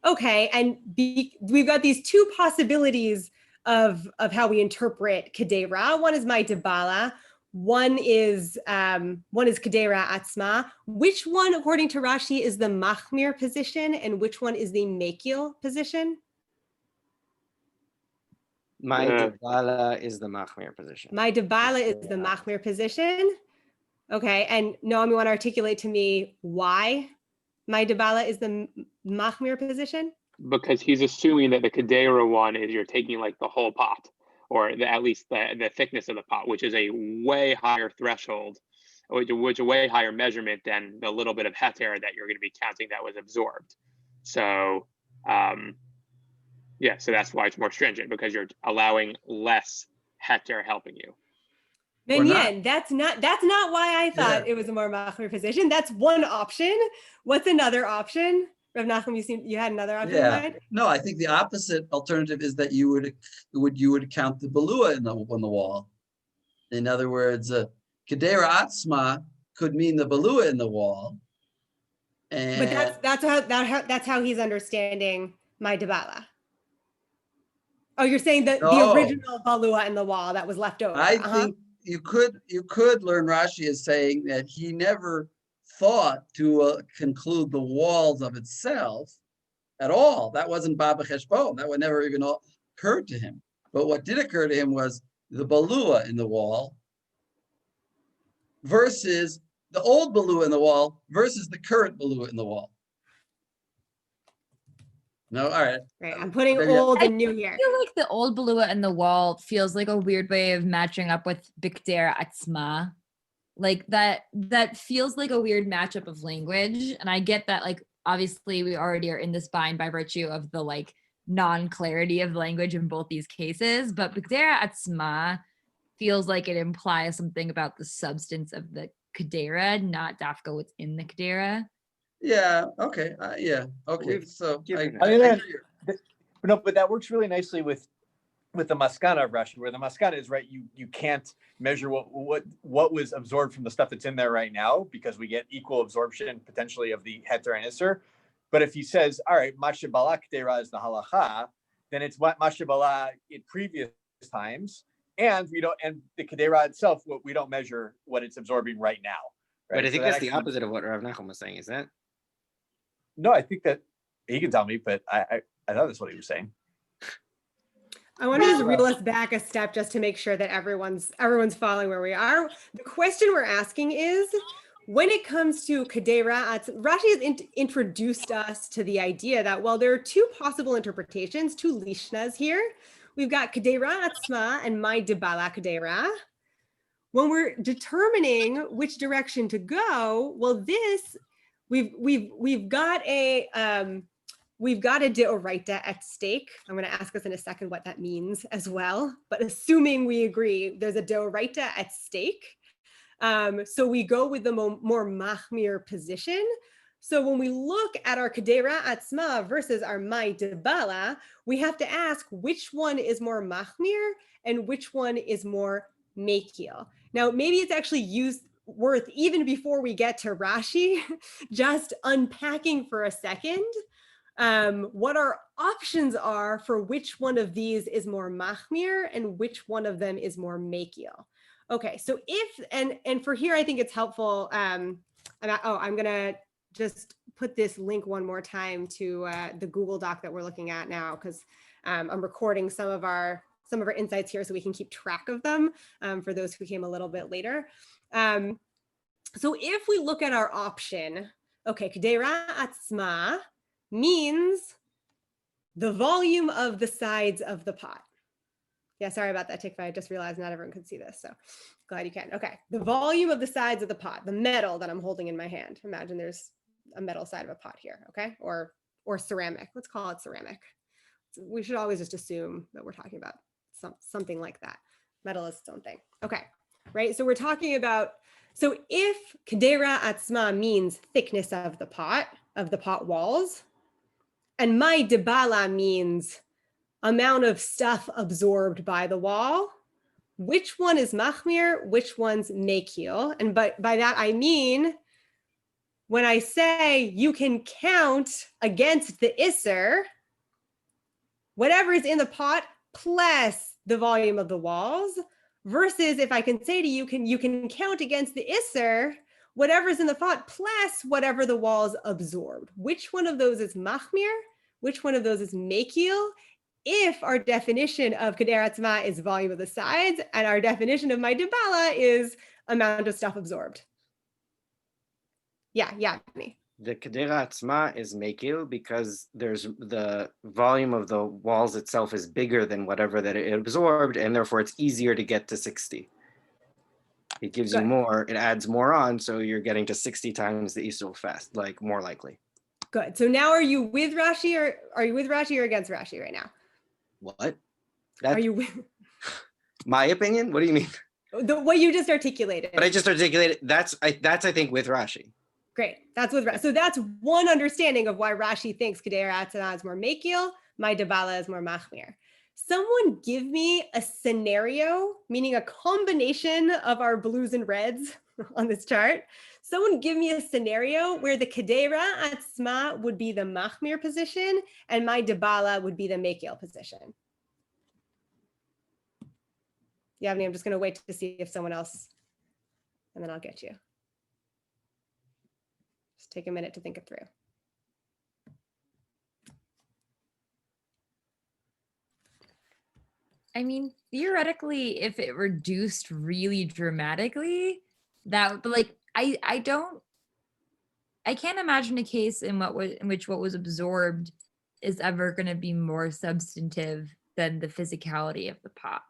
okay, and we've got these two possibilities of how we interpret Kedera. One is my Debala, one is Kedera Atzma. Which one, according to Rashi, is the Machmir position and which one is the Mekil position? My Debala is the Machmir position. My Debala is the Machmir position. Okay, and Noam, you want to articulate to me why my Debala is the Machmir position? Because he's assuming that the Kadera one is you're taking like the whole pot, or at least the thickness of the pot, which is a way higher threshold, which a way higher measurement than the little bit of heter that you're going to be counting that was absorbed. So, yeah, so that's why it's more stringent, because you're allowing less heter helping you. Minyan, that's not why I thought it was a more machmir position. That's one option. What's another option? Rav Nachman, you had another option in mind? No, I think the opposite alternative is that you would count the balua on the wall. In other words, Kedera Atzma could mean the balua in the wall. And but that's how he's understanding my Debala. Oh, you're saying that the original balua in the wall that was left over. I think you could learn Rashi as saying that he never thought to conclude the walls of itself at all. That wasn't Baba Cheshbon. That would never even occur to him. But what did occur to him was the balua in the wall versus the old balua in the wall versus the current balua in the wall. No, all right. Right, I'm putting old and new here. I feel like the old balua in the wall feels like a weird way of matching up with Bikder Atzma. Like that feels like a weird matchup of language. And I get that, like, obviously we already are in this bind by virtue of the like non-clarity of language in both these cases, but Bikder Atzma feels like it implies something about the substance of the Kedera, not Dafka what's in the Kedera. Yeah, okay, okay. So but that works really nicely with the maskana of Rashi, where the maskana is right. You can't measure what was absorbed from the stuff that's in there right now, because we get equal absorption potentially of the heter and isser. But if he says, all right, mashabala kedera is the halacha, then it's what mashabala in previous times, and and the kedera itself, we don't measure what it's absorbing right now. Right? But I think that's the opposite of what Rav Nachum was saying. Is that? No, I think that he can tell me, but I thought that's what he was saying. I want to just reel us back a step just to make sure that everyone's following where we are. The question we're asking is, when it comes to Kedera, Rashi has introduced us to the idea that, well, there are two possible interpretations, two lishnas here. We've got Kedera Atzma and my Dibala Kedera. When we're determining which direction to go, well, this we've got a deoraita at stake. I'm going to ask us in a second what that means as well. But assuming we agree, there's a deoraita at stake. So we go with the more machmir position. So when we look at our Kedera Atzma versus our Mai Debala, we have to ask which one is more machmir and which one is more mekil. Now, maybe it's actually worth, even before we get to Rashi, just unpacking for a second what our options are for which one of these is more machmir and which one of them is more mekil. Okay, so and for here, I think it's helpful. I'm gonna just put this link one more time to the Google Doc that we're looking at now, because I'm recording some of our insights here so we can keep track of them for those who came a little bit later. So if we look at our option, okay, Kedera Atzma means the volume of the sides of the pot. Yeah, sorry about that, Tikva. I just realized not everyone could see this, so glad you can. Okay, the volume of the sides of the pot, the metal that I'm holding in my hand. Imagine there's a metal side of a pot here, okay? Or ceramic. Let's call it ceramic. We should always just assume that we're talking about something like that. Metal is its own thing. Okay, right? So we're talking about, so if Kedera Atzma means thickness of the pot walls, and my Dibala means amount of stuff absorbed by the wall, which one is machmir, which one's mekil? And by that I mean, when I say you can count against the isser, whatever is in the pot plus the volume of the walls, versus if I can say to you, you can count against the isser, whatever's in the pot plus whatever the walls absorbed. Which one of those is machmir? Which one of those is mekil? If our definition of Kedera Atzma is volume of the sides, and our definition of my Dibala is amount of stuff absorbed. Yeah, me. The Kedera Atzma is mekil because there's the volume of the walls itself is bigger than whatever that it absorbed, and therefore it's easier to get to 60. It gives you more, it adds more on, so you're getting to 60 times the Isur fast, like more likely. Good. So now are you with Rashi or against Rashi right now? What? Are you with my opinion? What do you mean? What you just articulated? But I just articulated, that's I think with Rashi. Great. That's with Rashi. So that's one understanding of why Rashi thinks Kedera Atzma is more mekil, my Dibala is more machmir. Someone give me a scenario, meaning a combination of our blues and reds on this chart. Someone give me a scenario where the Kedera Atzma would be the machmir position and my Dibala would be the mekil position. Yavni, I'm just going to wait to see if someone else, and then I'll get you. Just take a minute to think it through. I mean, theoretically, if it reduced really dramatically, but like I can't imagine a case in which what was absorbed is ever going to be more substantive than the physicality of the pot.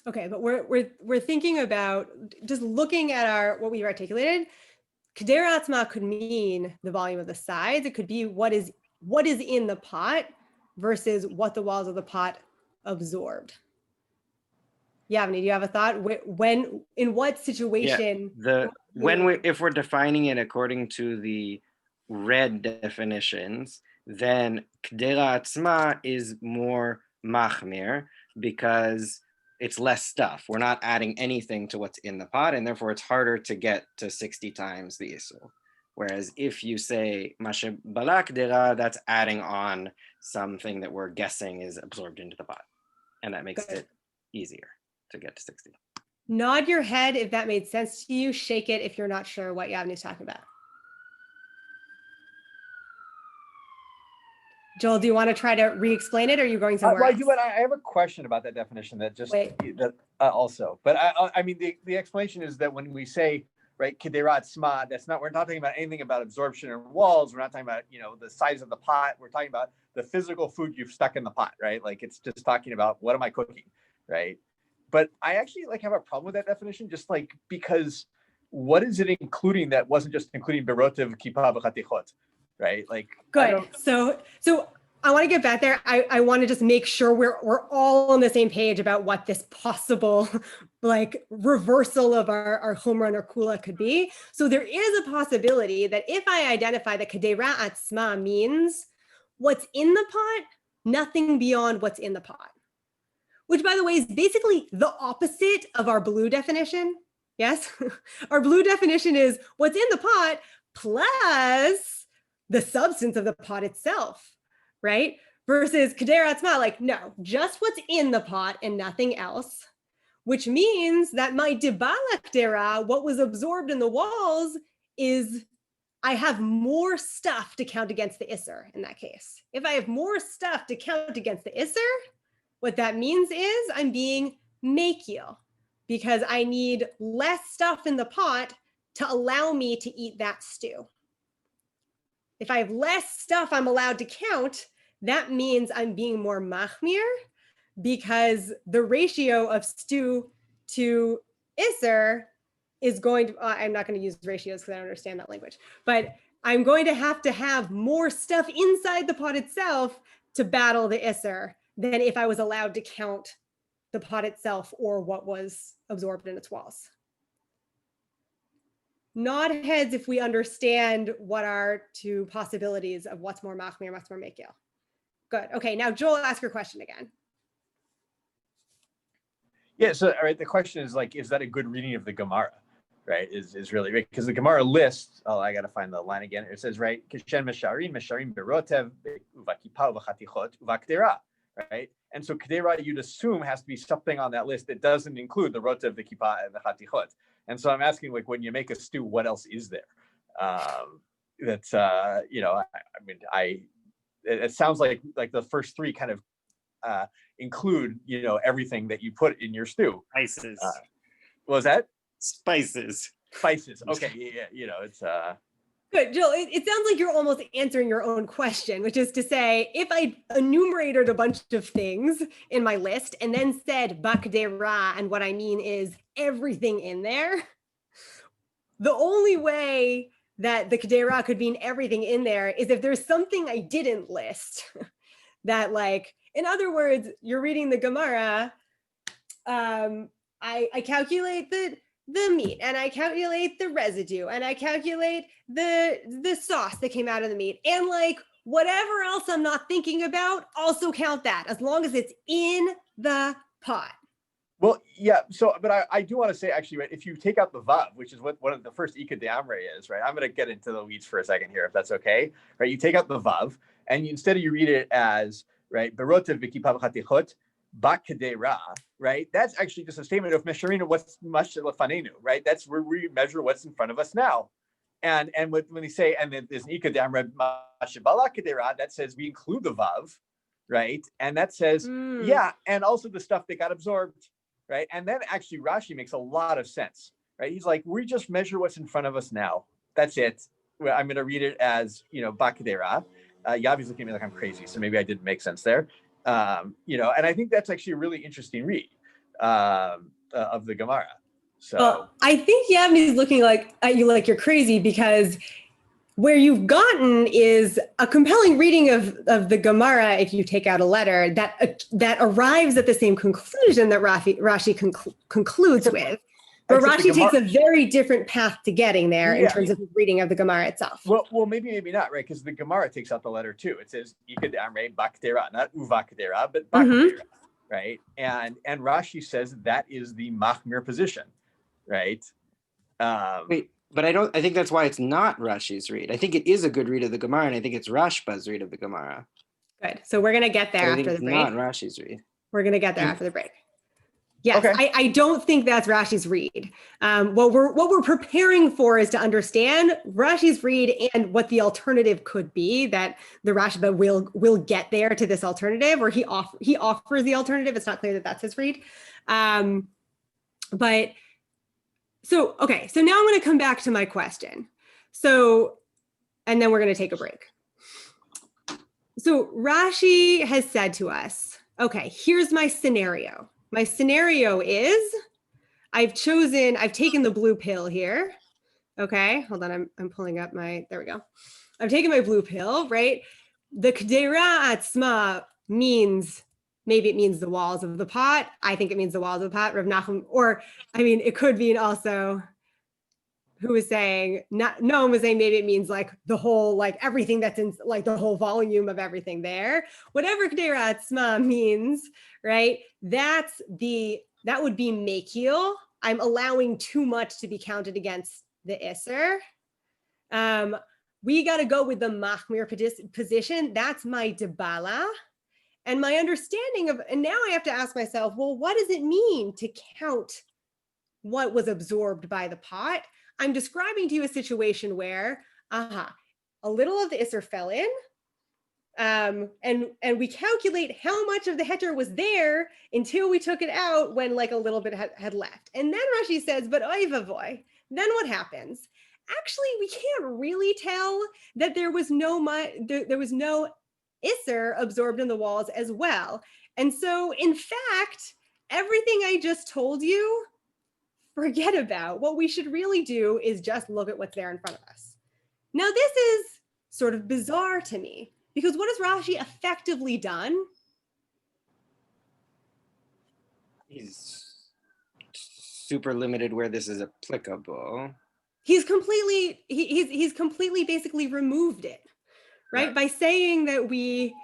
Okay, but we're thinking about just looking at what we articulated. Kedera Atzma could mean the volume of the sides. It could be what is in the pot versus what the walls of the pot absorbed. Yavni, do you have a thought? In what situation? Yeah, if we're defining it according to the red definitions, then Kedera Atzma is more machmir because it's less stuff. We're not adding anything to what's in the pot, and therefore it's harder to get to 60 times the Isur. Whereas if you say Mashe Bala Kedera, that's adding on something that we're guessing is absorbed into the pot. And that makes it easier to get to 60. Nod your head if that made sense to you. Shake it if you're not sure what Yavni's talking about. Joel, do you want to try to re-explain it, or are you going somewhere Well, I else? do, but I have a question about that definition that just Wait. that also. But I mean, the explanation is that when we say right, kederat sma, that's not, we're not talking about anything about absorption in walls. We're not talking about, you know, the size of the pot. We're talking about the physical food you've stuck in the pot, right? Like it's just talking about what am I cooking, right? But I actually like have a problem with that definition, just like because what is it including that wasn't just including berotev kippah v'chatichot, right? Like Good. So I want to get back there. I want to just make sure we're all on the same page about what this possible like reversal of our home run or kula could be. So there is a possibility that if I identify that kedera atzma means what's in the pot, nothing beyond what's in the pot, which by the way is basically the opposite of our blue definition. Yes, our blue definition is what's in the pot plus the substance of the pot itself, right? Versus kedera atzma, like, no, just what's in the pot and nothing else, which means that my dibala kedera, what was absorbed in the walls, is I have more stuff to count against the isser in that case. If I have more stuff to count against the isser, what that means is I'm being makil, because I need less stuff in the pot to allow me to eat that stew. If I have less stuff I'm allowed to count, that means I'm being more machmir, because the ratio of stew to isser is going to, I'm not going to use ratios because I don't understand that language, but I'm going to have more stuff inside the pot itself to battle the isser than if I was allowed to count the pot itself or what was absorbed in its walls. Nod heads if we understand what are two possibilities of what's more machmir, what's more mekil. Good. Okay, now Joel, ask your question again. Yeah, so all right, the question is like, is that a good reading of the Gemara? Right, is really right, because the Gemara lists, oh, I gotta find the line again. It says, right, Kishen mesharim berotev uvakipa uvachatichot uvakdera, right? And so kedera, you'd assume, has to be something on that list that doesn't include the rotev, the kippah, and the chatichot. And so I'm asking, like, when you make a stew, what else is there? That's you know, it sounds like the first three kind of include, you know, everything that you put in your stew. Spices. What was that? Spices. Okay, yeah, you know, it's Good, Jill. It sounds like you're almost answering your own question, which is to say, if I enumerated a bunch of things in my list and then said bakdera, and what I mean is everything in there, the only way that the kedera could mean everything in there is if there's something I didn't list. That, like, in other words, you're reading the Gemara, I calculate the meat, and I calculate the residue, and I calculate the sauce that came out of the meat, and like whatever else I'm not thinking about, also count that as long as it's in the pot. well, yeah. So, but I do want to say, actually, right, if you take out the vav, which is what one of the first ika de amre is, right? I'm going to get into the weeds for a second here, if that's okay, right? You take out the vav, and instead of you read it as, right, berotev v'kippah v'chatichot bakdera, right? That's actually just a statement of mesharina what's much lefanenu, right? That's where we measure what's in front of us now. And when they say, and then there's an ika de amre mashabala kedera, that says we include the vav, right? And that says, yeah, and also the stuff that got absorbed, right? And then actually Rashi makes a lot of sense, right? He's like, we just measure what's in front of us now. That's it. I'm going to read it as, you know, bakdera. Yavi's looking at me like I'm crazy, so maybe I didn't make sense there. You know, and I think that's actually a really interesting read of the Gemara. So well, I think Yavni's looking at you like you're crazy, because where you've gotten is a compelling reading of the Gemara, if you take out a letter, that arrives at the same conclusion that Rashi concludes with. But Rashi takes a very different path to getting there in terms of his reading of the Gemara itself. Well, maybe not, right? Because the Gemara takes out the letter too. It says ikad amre bakdera, not uvakdera, but bakdera, right? And Rashi says that is the machmir position, right? Wait, but I think that's why it's not Rashi's read. I think it is a good read of the Gemara, and I think it's Rashba's read of the Gemara. Good. So we're gonna get there after the break. Not Rashi's read. We're gonna get there after the break. Yes, Okay. I don't think that's Rashi's read. What we're preparing for is to understand Rashi's read and what the alternative could be. That the Rashi, but will get there to this alternative, or he offers the alternative. It's not clear that that's his read. But so okay, so now I'm going to come back to my question. So, and then we're going to take a break. So Rashi has said to us, okay, here's my scenario. My scenario is I've taken the blue pill here. Okay, hold on, I'm pulling up there we go. I've taken my blue pill, right? The Kedera Atzma means, maybe it means the walls of the pot. I think it means the walls of the pot. Rav Nachum, or I mean, it could mean also, who was saying, no one was saying maybe it means like the whole, like everything that's in, like the whole volume of everything there. Whatever Kedera Atzma means, right? That would be Mekil. I'm allowing too much to be counted against the Isser. We got to go with the Machmir position. That's my Debala. And my understanding of, and now I have to ask myself, well, what does it mean to count what was absorbed by the pot? I'm describing to you a situation where, a little of the Isser fell in, and we calculate how much of the heter was there until we took it out when like a little bit had left. And then Rashi says, but oy vavoy, then what happens? Actually, we can't really tell that there was no Isser absorbed in the walls as well. And so in fact, everything I just told you, forget about. What we should really do is just look at what's there in front of us. Now, this is sort of bizarre to me because what has Rashi effectively done? He's super limited where this is applicable. He's completely basically removed it, right? By saying that we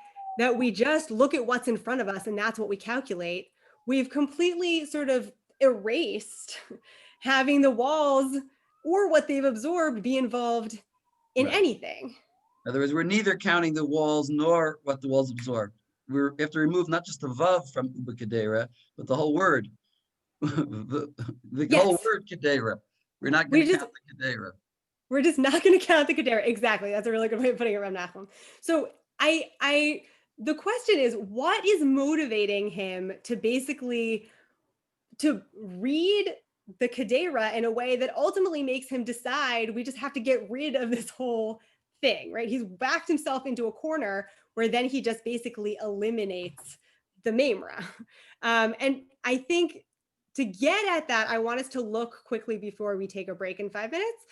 just look at what's in front of us and that's what we calculate. We've completely sort of erased having the walls or what they've absorbed be involved in anything. In other words, we're neither counting the walls nor what the walls absorb. We have to remove not just the vav from Uba Kedera, but the whole word. the whole word Kedera. We're not going to count the Kedera. We're just not going to count the Kedera. Exactly. That's a really good way of putting it, Rav Nachum. So the question is, what is motivating him to basically to read the Kedera in a way that ultimately makes him decide we just have to get rid of this whole thing, right? He's backed himself into a corner where then he just basically eliminates the Memra. And I think to get at that, I want us to look quickly before we take a break in 5 minutes,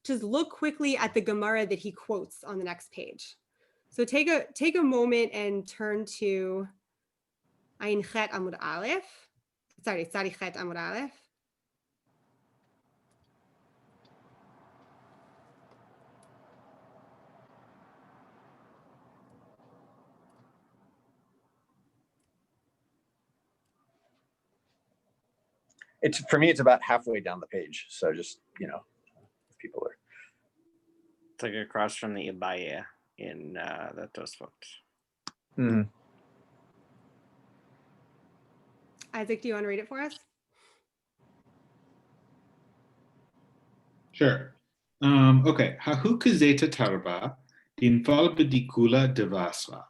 just look quickly at the Gemara that he quotes on the next page. So take a moment and turn to Ayin Chet Amud Aleph. Sorry, Tzadi Chet Amud Aleph. For me, it's about halfway down the page. So just, if people are. It's like across from the Ibaya in the Tosfot. Mm-hmm. Isaac, do you want to read it for us? Sure. Okay. Hahu kazeta tarba dinfal bedikula devasra.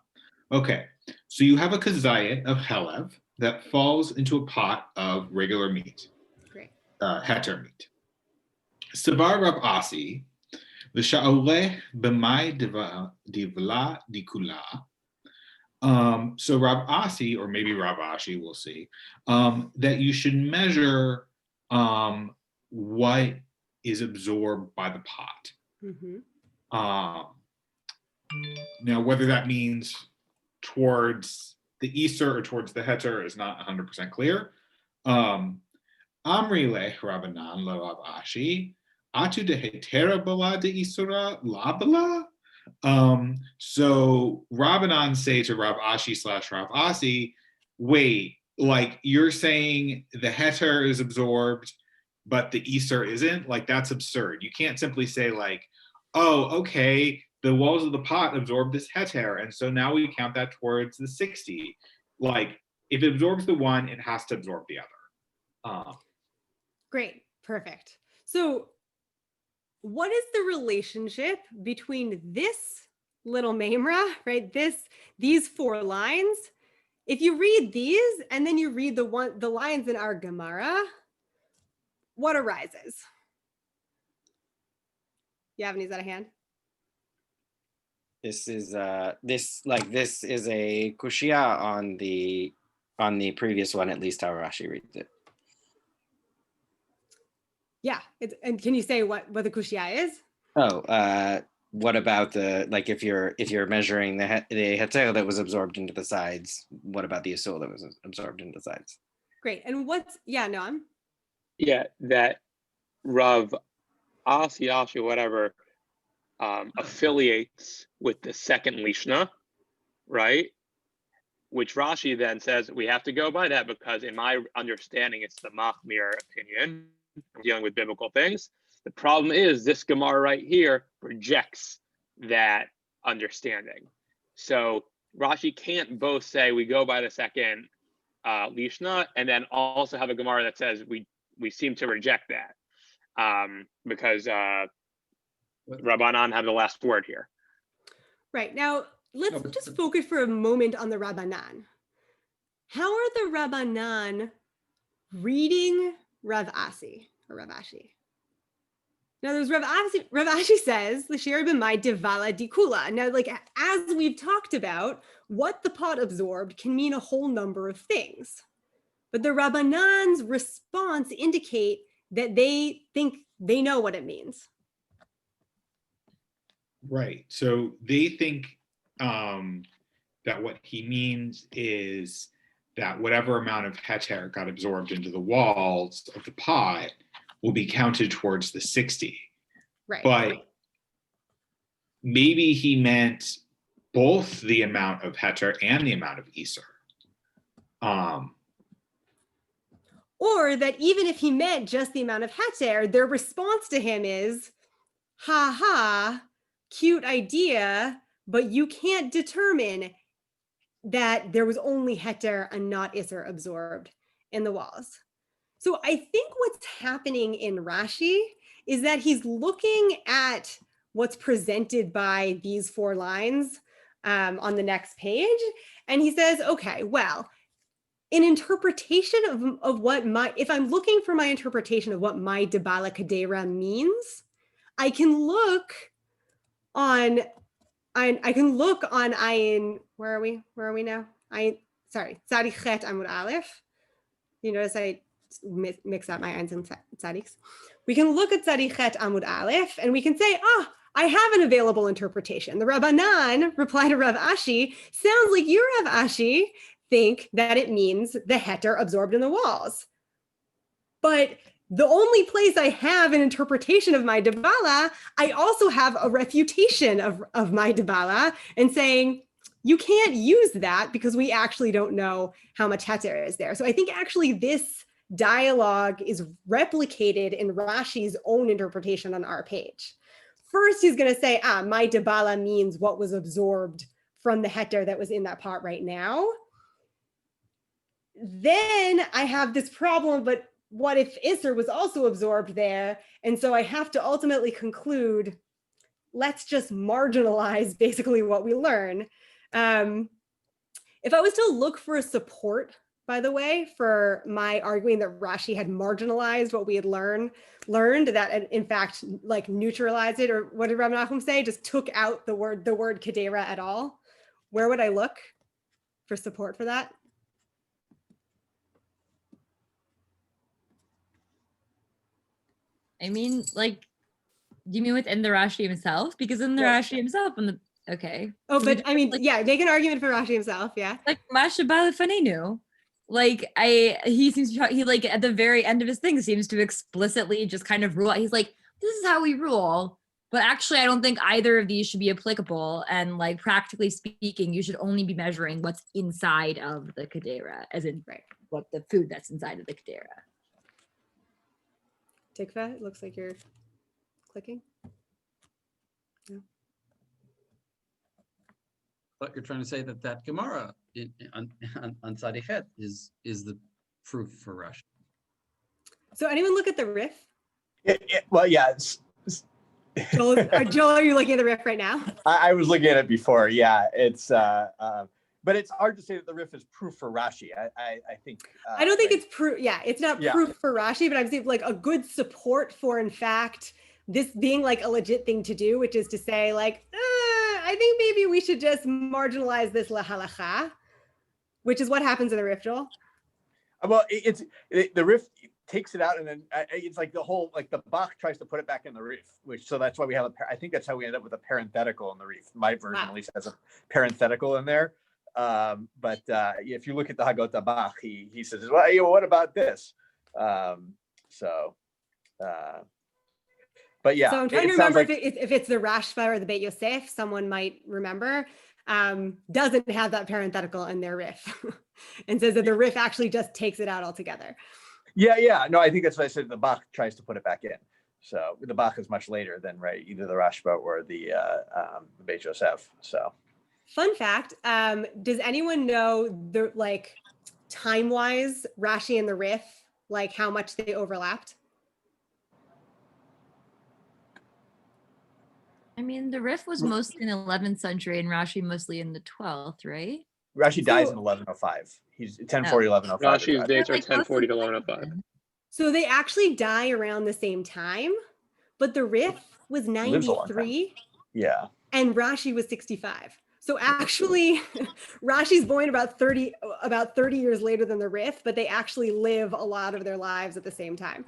Okay. So you have a kazayat of helev that falls into a pot of regular meat. Great. Heter meat. Savar Rab Asi, v'sha'oleh b'mai divla dikula. So Rab Asi, or maybe Rab Ashi, we'll see, that you should measure what is absorbed by the pot. Mm-hmm. Now, whether that means towards the Easter or towards the Heter is not 100% clear. Amri le Rabbanan la Rab Ashi, atu de Hetera bala de Isura labala. So Rabbanan say to Rab Ashi / Rab Asi, wait, like you're saying the Heter is absorbed, but the Easter isn't? Like that's absurd. You can't simply say like, oh, okay, the walls of the pot absorb this Heter, and so now we count that towards the 60. Like if it absorbs the one, it has to absorb the other. Great, perfect. So what is the relationship between this little memra, right? These 4 lines. If you read these and then you read the lines in our Gemara, what arises? You have any? Is that a hand? This is this is a kushia on the previous one, at least how Rashi reads it. Yeah. And can you say what the kushia is? Oh, what about the, like, if you're measuring the heter that was absorbed into the sides, what about the asul that was absorbed into the sides? Great. And Noam? Yeah, that Rav Asi whatever affiliates with the second Lishna, right? Which Rashi then says we have to go by that because in my understanding, it's the Machmir opinion dealing with biblical things. The problem is this Gemara right here rejects that understanding. So Rashi can't both say we go by the second Lishna and then also have a Gemara that says we seem to reject that because Rabbanan have the last word here. Right. Now, let's just focus for a moment on the Rabbanan. How are the Rabbanan reading Rav Asi or Rav Ashi? Now, there's Rav Ashi says, L'shir b'mai divala dikula. Now, like, as we've talked about, what the pot absorbed can mean a whole number of things. But the Rabbanan's response indicate that they think they know what it means. Right. So they think that what he means is that whatever amount of heter got absorbed into the walls of the pot will be counted towards the 60. Right. But maybe he meant both the amount of heter and the amount of iser. Or that even if he meant just the amount of heter, their response to him is, ha ha, cute idea, but you can't determine that there was only heter and not iser absorbed in the walls. So I think what's happening in Rashi is that he's looking at what's presented by these 4 lines on the next page, and he says, okay, well, an interpretation of what if I'm looking for my interpretation of what my Dibala Kadera means, I can look on Ayin, where are we now? Tzadi Chet Amud Aleph. You notice I mix up my Ayins and Tzadiks. We can look at Tzadi Chet Amud Aleph and we can say, I have an available interpretation. The Rabbanan reply to Rav Ashi, sounds like you, Rav Ashi, think that it means the heter absorbed in the walls. But the only place I have an interpretation of my Dibala, I also have a refutation of my Dibala and saying, you can't use that because we actually don't know how much heter is there. So I think actually this dialogue is replicated in Rashi's own interpretation on our page. First, he's going to say, my Dibala means what was absorbed from the heter that was in that pot right now. Then I have this problem, but what if Isser was also absorbed there? And so I have to ultimately conclude, let's just marginalize basically what we learn. If I was to look for a support, by the way, for my arguing that Rashi had marginalized what we had learned that in fact, like neutralized it, or what did Rabbi Nachum say? Just took out the word Kedera at all. Where would I look for support for that? I mean, like, do you mean within the Rashi himself? Because in the Rashi himself, okay. Oh, but I mean, yeah, make an argument for Rashi himself, yeah. Like Masha Balafanenu. Like he seems to he like at the very end of his thing seems to explicitly just kind of rule. He's like, this is how we rule. But actually, I don't think either of these should be applicable. And like practically speaking, you should only be measuring what's inside of the Kedera, as in what the food that's inside of the Kedera. Tikva, it looks like you're clicking. No. But you're trying to say that Gemara on Tzadi Chet is the proof for Rashi. So anyone look at the riff? Well, yeah. Joel, are you looking at the riff right now? I was looking at it before. Yeah, it's but it's hard to say that the riff is proof for Rashi. I think. I don't think right? it's proof. Yeah, it's not Yeah. proof for Rashi, but I'm saying like a good support for, in fact, this being like a legit thing to do, which is to say like, I think maybe we should just marginalize this lahalacha, which is what happens in the riff, Joel. Well, the riff takes it out, and then it's like the whole, like the Bach tries to put it back in the riff, so that's why we have I think that's how we end up with a parenthetical in the riff. My version at least has a parenthetical in there. But if you look at the Haggadah Bach, he says, well, what about this? But yeah. So I'm trying to remember if it's the Rashba or the Beit Yosef, someone might remember, doesn't have that parenthetical in their riff and says that the riff actually just takes it out altogether. Yeah. No, I think that's what I said. The Bach tries to put it back in. So the Bach is much later than either the Rashba or the Beit Yosef. So fun fact, does anyone know the like time-wise Rashi and the riff, like how much they overlapped? I mean, the riff was mostly in the 11th century and Rashi mostly in the 12th, right? Rashi dies in 1105. He's 1040, 1105. Rashi's dates are Like, 1040 to 1105. So they actually die around the same time, but the riff was Lives a long time. 93. Yeah. And Rashi was 65. So actually, Rashi's born about 30 years later than the riff, but they actually live a lot of their lives at the same time.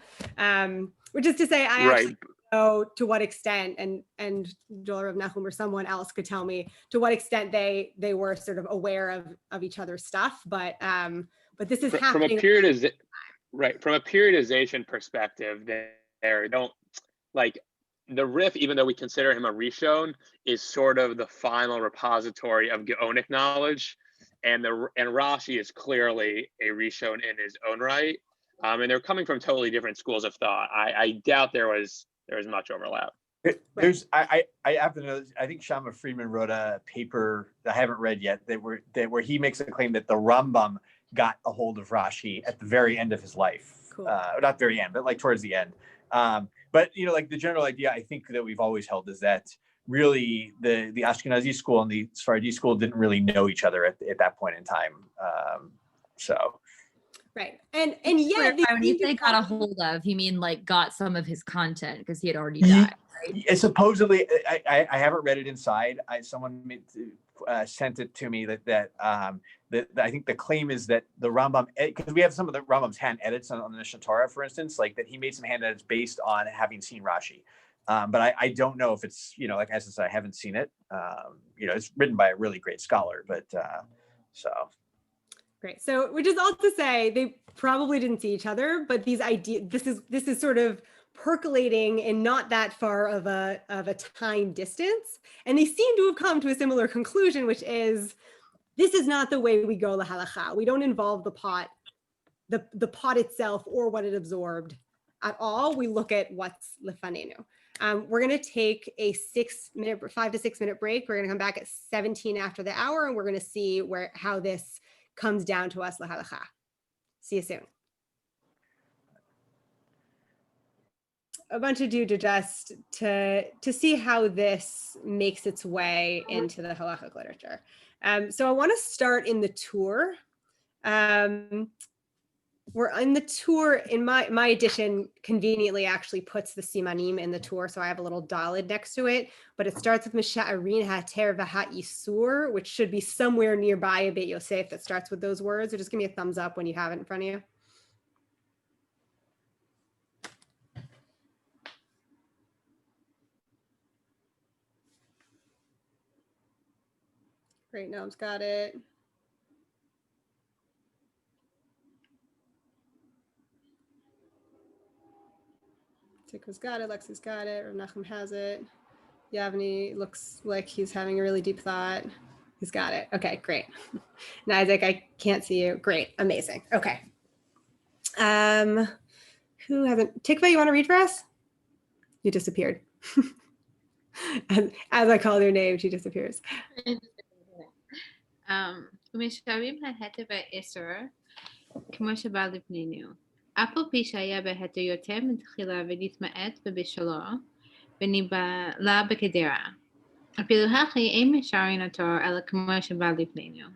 Which is to say, I actually know to what extent, and Joel Rav Nachum or someone else could tell me to what extent they were sort of aware of each other's stuff. But this is happening. From a periodization perspective, there don't like. The riff, even though we consider him a Rishon, is sort of the final repository of Gaonic knowledge, and Rashi is clearly a Rishon in his own right, and they're coming from totally different schools of thought. I doubt there was much overlap. I have to know. I think Shama Friedman wrote a paper that I haven't read yet where he makes a claim that the Rambam got a hold of Rashi at the very end of his life. Cool. Not very end, but like towards the end. But like the general idea, I think that we've always held is that really the Ashkenazi school and the Sephardi school didn't really know each other at that point in time. Right, and yeah, when you say got a hold of, you mean like got some of his content because he had already died, right? Supposedly, I haven't read it inside. Someone sent it to me that I think the claim is that the Rambam, because we have some of the Rambam's hand edits on the Mishnah Torah, for instance, like that he made some hand edits based on having seen Rashi. But I don't know if it's, like as I said, I haven't seen it. It's written by a really great scholar, but so. Great. So, which is all to say, they probably didn't see each other, but these ideas, this is sort of percolating in not that far of a time distance, and they seem to have come to a similar conclusion, which is this is not the way we go lahalacha. We don't involve the pot itself or what it absorbed at all. We look at what's lefanenu. We're going to take a 5 to 6 minute break. We're going to come back at 17 after the hour, and we're going to see how this comes down to us lahalacha. See you soon. A bunch of due digest to see how this makes its way into the halachic literature. So I want to start in the tour. We're in the tour. In my edition conveniently actually puts the simanim in the tour, so I have a little dalid next to it. But it starts with Misha'arin Hater V'Hat Yisur, which should be somewhere nearby a Beit Yosef that starts with those words. So just give me a thumbs up when you have it in front of you. Great, Noam's got it. Tikva's got it, Lexi's got it, Rav Nachum has it. Yavni looks like he's having a really deep thought. He's got it. Okay, great. And Isaac, I can't see you. Great, amazing. Okay. Who hasn't? Tikva, you want to read for us? You disappeared. As I call your name, she disappears. ומשקרים ההתר והעשר כמו שבא לפנינו. אף על פי שהיה בהתר יותר מתחילה ונתמעט בבשלו, ונבלה בקדרה. אפילו הכי אין משארין אותו, אלא כמו שבא לפנינו.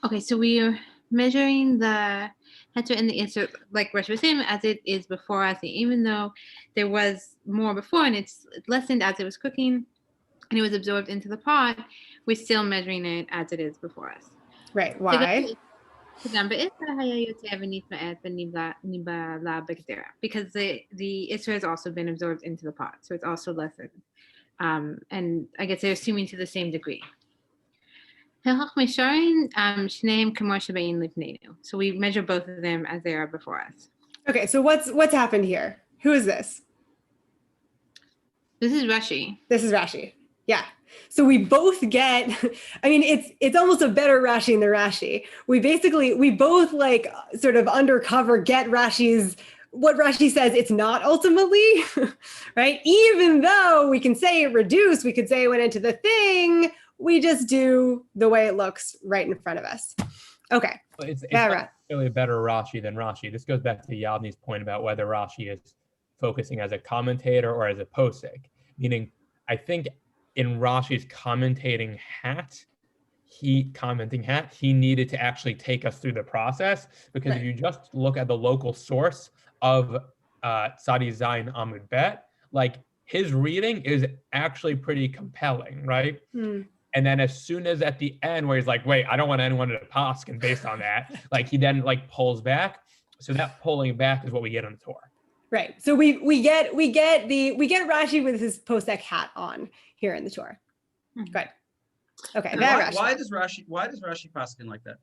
Okay, so we are measuring the heter and the iser, like Rashi was saying, as it is before us, even though there was more before and it's lessened as it was cooking and it was absorbed into the pot, we're still measuring it as it is before us. Right. Why? Because the Isra has also been absorbed into the pot, so it's also lessened. And I guess they're assuming to the same degree. So we measure both of them as they are before us. Okay, so what's happened here? Who is this? This is Rashi. This is Rashi. Yeah. So we both get, I mean, it's almost a better Rashi than Rashi. We both like sort of undercover get what Rashi says it's not ultimately, right? Even though we can say it reduced, we could say it went into the thing, we just do the way it looks right in front of us. Okay. It's not really a better Rashi than Rashi. This goes back to Yavni's point about whether Rashi is focusing as a commentator or as a posek, meaning I think in Rashi's commenting hat, he needed to actually take us through the process, because if you just look at the local source of Tzadi Zayin Amud Bet, like his reading is actually pretty compelling, right? And then as soon as at the end where he's like, wait, I don't want anyone to paskin based on that, like he then like pulls back. So that pulling back is what we get on the Torah. Right. So we get Rashi with his posek hat on here in the Torah. Good. Okay. Why does Rashi paskin like that?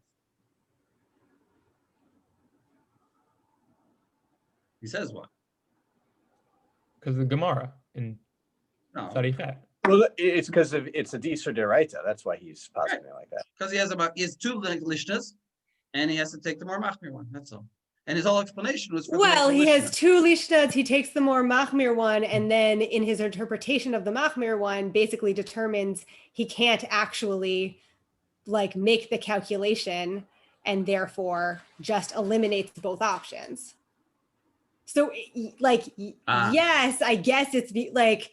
He says what? Because of the Gemara in Tzadi Chet. Well, it's because it's a Disur Deraita. That's why he's positing it like that. Because he has two lishnas, and he has to take the more machmir one. That's all. And his whole explanation was for he has two lishnas. He takes the more machmir one, and then in his interpretation of the machmir one, basically determines he can't actually like make the calculation, and therefore just eliminates both options. So, like, yes, I guess it's like.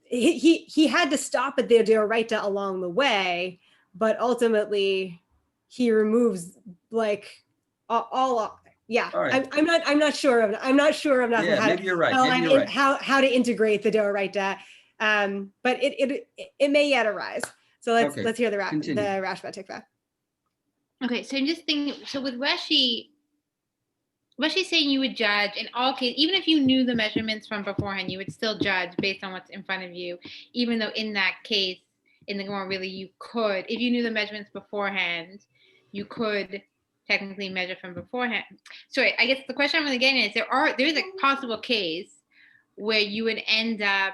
He had to stop at the Deoraita along the way, but ultimately he removes like all yeah. Right. I'm not sure. Maybe you're right. How to integrate the Deoraita, but it may yet arise. So let's hear the Rashba Tikva. Okay, so I'm just thinking. So with Rashi's saying you would judge in all cases, even if you knew the measurements from beforehand, you would still judge based on what's in front of you, even though in that case, in the Gemara, really you could, if you knew the measurements beforehand, you could technically measure from beforehand. Sorry, I guess the question I'm really getting is there's a possible case where you would end up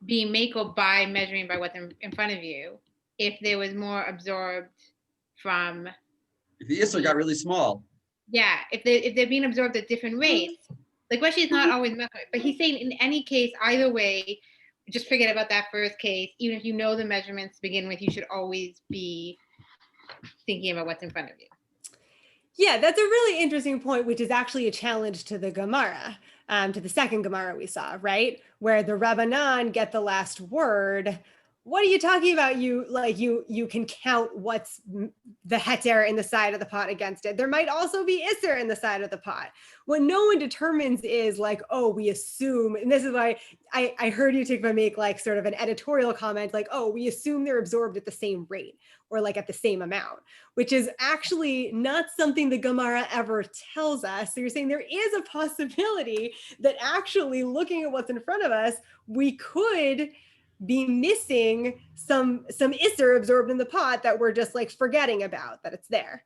being mako by measuring by what's in front of you if there was more absorbed from. If the Isser got really small. Yeah, if they're being absorbed at different rates, like Rashi is not always, but he's saying in any case, either way, just forget about that first case. Even if you know the measurements to begin with, you should always be thinking about what's in front of you. Yeah, that's a really interesting point, which is actually a challenge to the Gemara, to the second Gemara we saw, right? Where the Rabbanan get the last word. What are you talking about? You can count what's the heter in the side of the pot against it. There might also be isser in the side of the pot. What no one determines is like, oh, we assume, and this is why I heard you make like sort of an editorial comment, like, oh, we assume they're absorbed at the same rate or like at the same amount, which is actually not something the Gemara ever tells us. So you're saying there is a possibility that actually looking at what's in front of us, we could be missing some isser absorbed in the pot that we're just like forgetting about that it's there.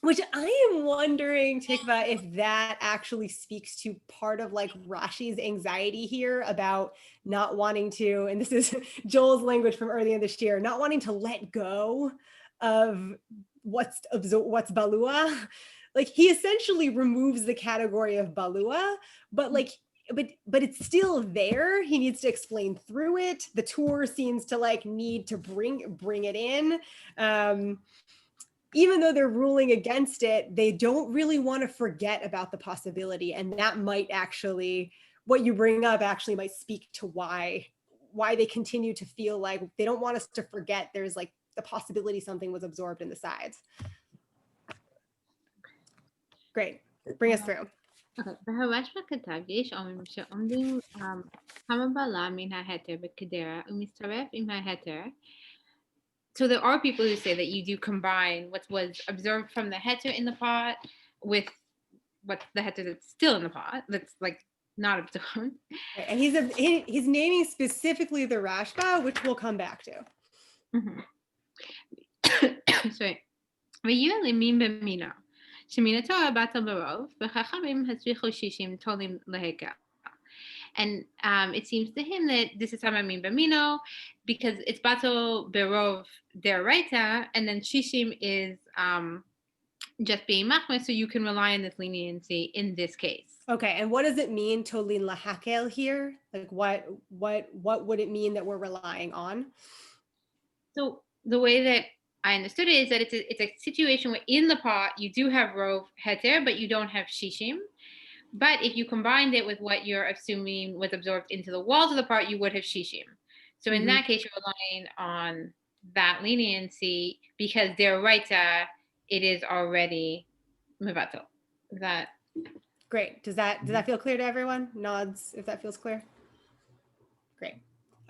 Which I am wondering, Tikva, if that actually speaks to part of like Rashi's anxiety here about not wanting to, and this is Joel's language from earlier this year, not wanting to let go of what's balua. Like he essentially removes the category of balua, but like but it's still there. He needs to explain through it. The tour seems to like need to bring it in. even though they're ruling against it, they don't really want to forget about the possibility. And that might actually, what you bring up actually might speak to why they continue to feel like they don't want us to forget there's like the possibility something was absorbed in the sides. Great, bring us through. Okay. בהרשב"א כתב יש אומרים שעומדים כמה בלם מן ההתר בקדרה ומצטרף עם ההתר. So there are people who say that you do combine what was observed from the heter in the pot with what the heter that's still in the pot, that's like not absorbed. And he's naming specifically the Rashba, which we'll come back to. Sorry. ויהיו לימים במינו, שמן התורה בטל ברוב, וחכמים הצריכו 60 תולים להיקל. And it seems to him that this is Hamamim Bamino because it's Bato Berov Deraita, and then Shishim is just being Machmer, so you can rely on this leniency in this case. Okay, and what does it mean Tolin Lahakel here? Like what would it mean that we're relying on? So the way that I understood it is that it's a situation where in the pot you do have Rov Heter, but you don't have Shishim. But if you combined it with what you're assuming was absorbed into the walls of the part, you would have shishim. So in that case, you're relying on that leniency because they're right. It is already mevatel. That great? Does that feel clear to everyone? Nods if that feels clear. Great.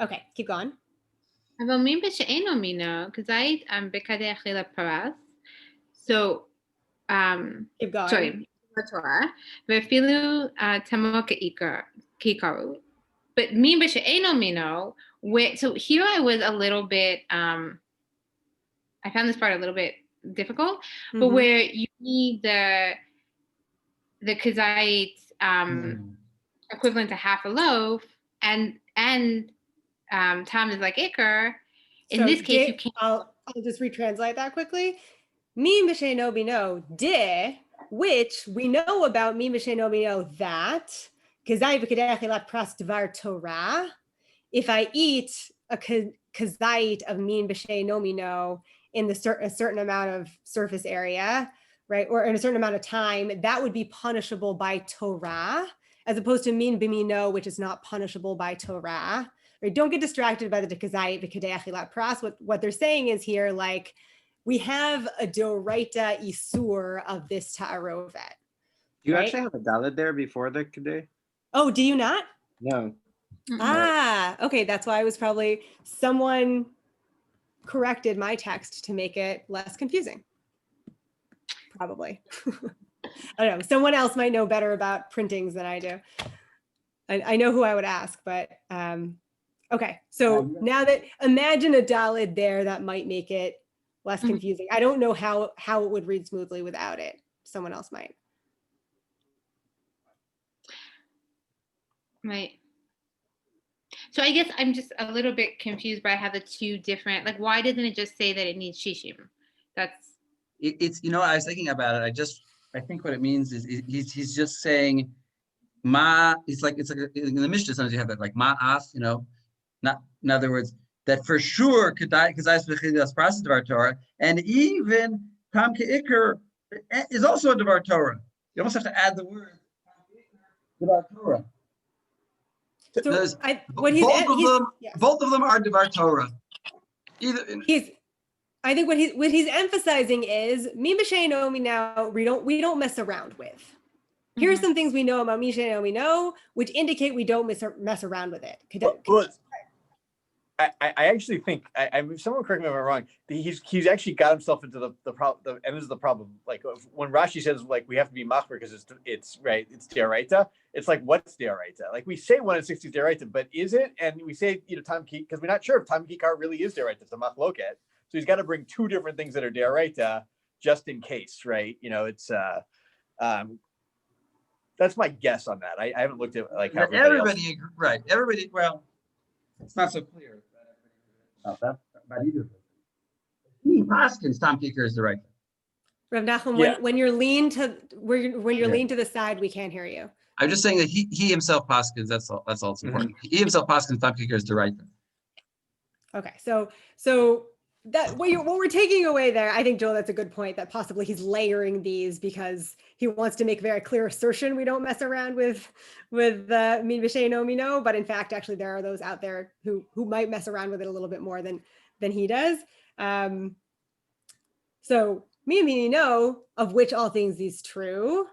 Okay, keep going. אבל מין בשאינו מינו, כזית בקדי אכילה פרס. So keep going. Sorry. Torah, ואפילו תמו כעיקרו. But מין בשאינו מינו, so here I was a little bit, I found this part a little bit difficult, but where you need the kazait equivalent to half a loaf, and tam is like ikar. In this case, you can't. I'll just retranslate that quickly. Min b'sheino bino de, which we know about min b'sheino bino that kazait v'kedei achilat pras dvar Torah. If I eat a kazait of min b'sheino bino in a certain amount of surface area, right, or in a certain amount of time, that would be punishable by Torah, as opposed to min b'mino, which is not punishable by Torah. Right? Don't get distracted by the kazait v'kedei achilat pras. What they're saying is here, like, we have a doraita isur of this ta'arovet. Do you actually have a daled there before the kedei? Oh, do you not? No. Okay. That's why I was probably, someone corrected my text to make it less confusing. Probably. I don't know. Someone else might know better about printings than I do. I know who I would ask, but okay. So now that, imagine a daled there, that might make it less confusing. I don't know how it would read smoothly without it. Someone else might. Right. So I guess I'm just a little bit confused by how the two different, like, why doesn't it just say that it needs shishim? That's it's I was thinking about it. I think what it means is he's just saying ma. It's like in the Mishnah sometimes you have that like ma'af, not in other words, that for sure Torah, and even Tam Ke'ikr is also a Devar Torah. You almost have to add the word Devar Torah. So both of them are Devar Torah. I think what he's emphasizing is min b'sheino bino we don't mess around with. Here's some things we know about min b'sheino bino which indicate we don't mess around with it. I actually think someone correct me if I'm wrong. He's actually got himself into the problem, and this is the problem. Like when Rashi says like we have to be machmer because it's right, it's deraita. It's like what's deraita? Like we say 1 in 60 is deraita, but is it? And we say tam ki because we're not sure if tam kikar really is deraita. It's a machloket. So he's got to bring two different things that are deraita just in case, right? It's that's my guess on that. I haven't looked at like how everybody right. Everybody, well, it's not so clear. About either. Paskins, Tom Kicker is the right thing. Rav Nachum, when you're lean to lean to the side, we can't hear you. I'm just saying that he himself Paskins. That's all. That's all. It's important. He himself Paskins, Tom Kicker is the right thing. Okay, so that what we're taking away there, I think, Joel, that's a good point, that possibly he's layering these because he wants to make very clear assertion we don't mess around with min b'shein no mino, but in fact, actually, there are those out there who might mess around with it a little bit more than he does. So min b'mino, of which all things these true.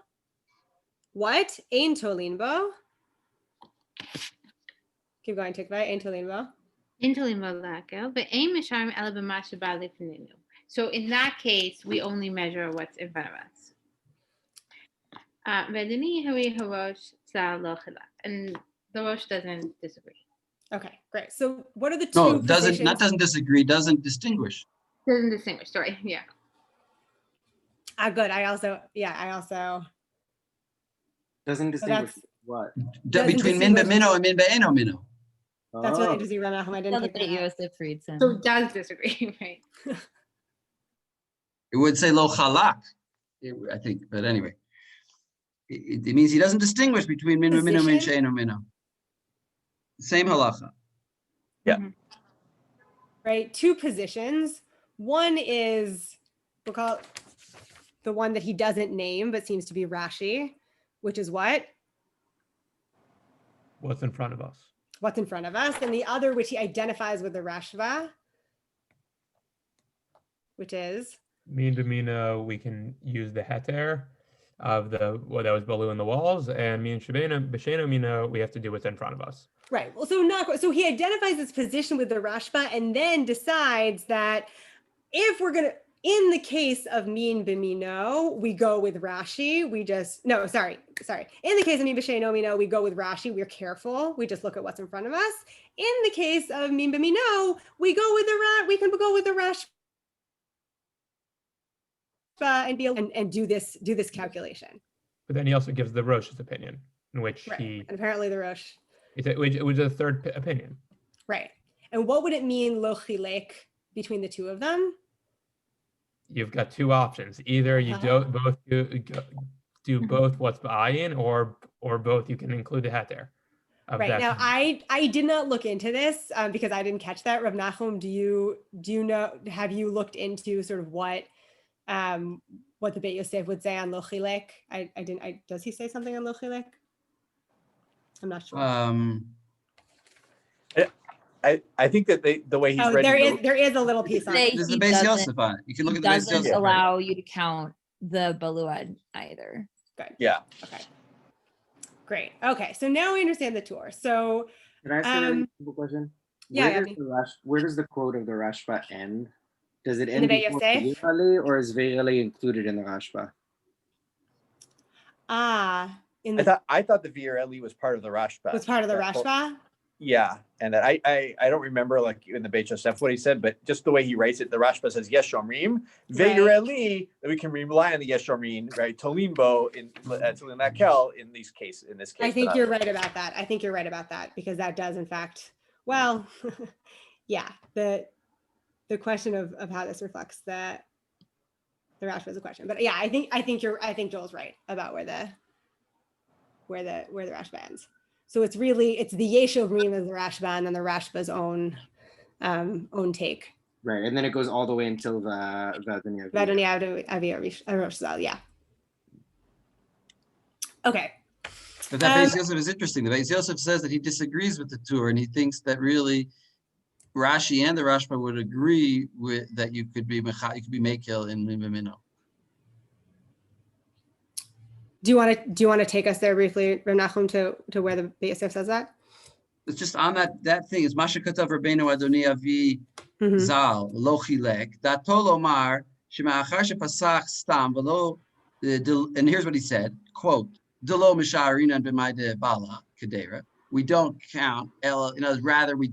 What? Ein tolin bo. Keep going, Tikva. Ein tolin bo. So in that case, we only measure what's in front of us. And the Rosh doesn't disagree. Okay, great. So what are the two No, positions? doesn't disagree, doesn't distinguish. Doesn't distinguish, sorry, yeah. Good. I also Doesn't distinguish that's- what? Doesn't Between min distinguish- b'mino and min b'eno mino. that's really Oh. interesting, Renachum. I didn't pick that up. Yosef Friedson. So does disagree, right? It would say lo chalak, I think, but anyway. It means he doesn't distinguish between min b'mino and min Position? she'eno mino. Same halacha. Yeah. Mhm. Right, two positions. One is, we'll call it the one that he doesn't name, but seems to be Rashi, which is what? What's in front of us? What's in front of us. And the other, which he identifies with the Rashba, which is? Min b'mino, we can use the heter of what that was below in the walls, and min b'shein mino, we have to do what's in front of us. Right. Well, so he identifies his position with the Rashba and then decides that if we're going to, in the case of min b'mino, we go with Rashi. In the case of min b'shein no mino, we go with Rashi. We're careful. We just look at what's in front of us. In the case of min b'mino, we can go with the Rashba and do this calculation. But then he also gives the Rosh's opinion, in which Right. he, And apparently the Rosh. which was a third opinion. Right. And what would it mean lo chilek between the two of them? You've got two options. Either you do both what's ba'ayin, or both you can include the heter. Right. Now, I did not look into this because I didn't catch that. Rav Nachum, do you know, have you looked into sort of what the Beit Yosef would say on lo chilek? I didn't. Does he say something on lo chilek? I'm not sure. I think that the way he's writing. there is a little piece on Say it. This is the he Beis doesn't- Yosef on it. You can look at the Beis Doesn't Yosef. allow you to count the balua either. Good. Yeah. Okay. Great. Okay. So now we understand the tour. So Can I ask a really simple question? yeah, Where does the quote of the Rashba end? Does it In end the Beit before Yosef? Ve'irali, or is Ve'irali included in the Rashba? I thought the VRLE was part of the Rashba. was part of the Rashba. Yeah, and that I don't remember like in the Beit Yosef what he said, but just the way he writes it, the Rashba says yes shomrim ve'ireli, that we can rely on the yes shomrim, right? Tolimbo in Nakel in this case. I think you're right about that. Because that does in fact, well, yeah, the question of how this reflects the Rashba is a question, but yeah, I think Joel's right about where the Rashba ends. So it's the Yeshomrim of the Rashba and then the Rashba's own take. Right, and then it goes all the way until the Vadani, yeah. Okay. But that Beis Yosef is interesting. The Beis Yosef says that he disagrees with the tour and he thinks that really Rashi and the Rashba would agree with that you could be Mekel in Mimino. Do you want to take us there briefly, Rav Nachum, to where the Beit Yosef says that? It's just on that thing. It's Masha Katav Rabbeinu Adoni Avi Zal Lo Chilek Datol Omar Shema'achar Shepasach Stam V'lo. And here's what he said: "Quote Delo Misharina B'Maide Bala Kedera. We don't count. Rather we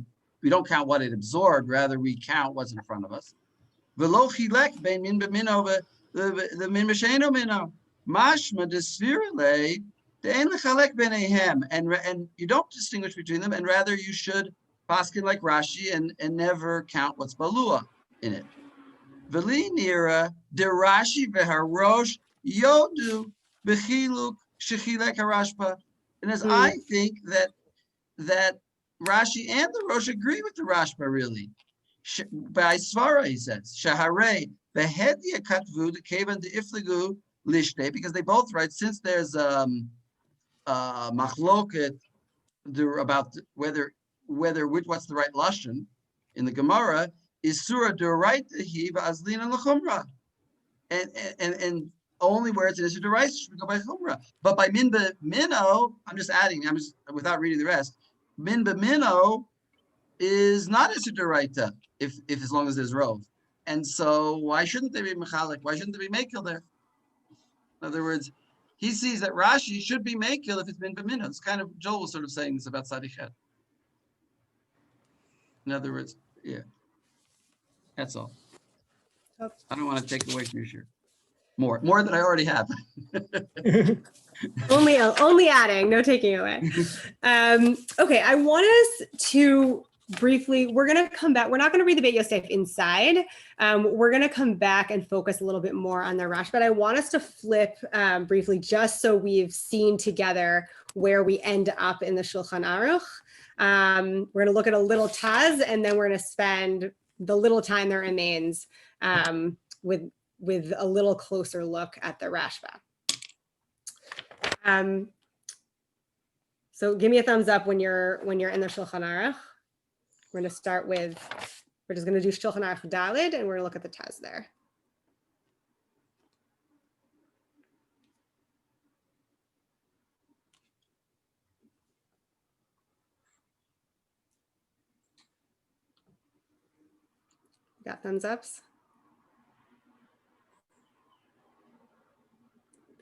don't count what it absorbed. Rather we count what's in front of us. V'lo Chilek Bein Min B'Mino the Min B'Sheino Mino." Mashma desvirale de'en lechalek beneihem, and you don't distinguish between them, and rather you should paskin like Rashi and never count what's balua in it. V'li nira de Rashi v'harosh yodu b'chiluk shechilek harashba, and as I think that Rashi and the Rosh agree with the Rashba really, By Svara, he says, Shahare, Behedia Katvu, the Kavan, the Ifligu, Lishte, because they both write, since there's machloket about what's the right lashon in the Gemara, is Surah Duraita He Azlina Lachumra. And only where it's an issue deraisa should we go by chumrah. But by min b'mino, I'm just without reading the rest. Min b'mino is not issue deraita if as long as there's rov. And so why shouldn't they be mechalik? Why shouldn't they be makil there? In other words, he sees that Rashi should be makil if it's min b'mino. It's kind of Joel was sort of saying this about Sadichet. In other words, yeah, that's all. I don't want to take away from your share. More than I already have. only adding, no taking away. Okay, I want us to briefly, we're going to come back. We're not going to read the Beit Yosef inside. We're going to come back and focus a little bit more on the Rash, but I want us to flip briefly just so we've seen together where we end up in the Shulchan Aruch. We're going to look at a little Taz, and then we're going to spend the little time that remains with a little closer look at the Rashba. So give me a thumbs up when you're in the Shulchan Aruch. We're going to start with, we're just going to do Shulchan Aruch Daled, and we're going to look at the Taz there. Got thumbs ups?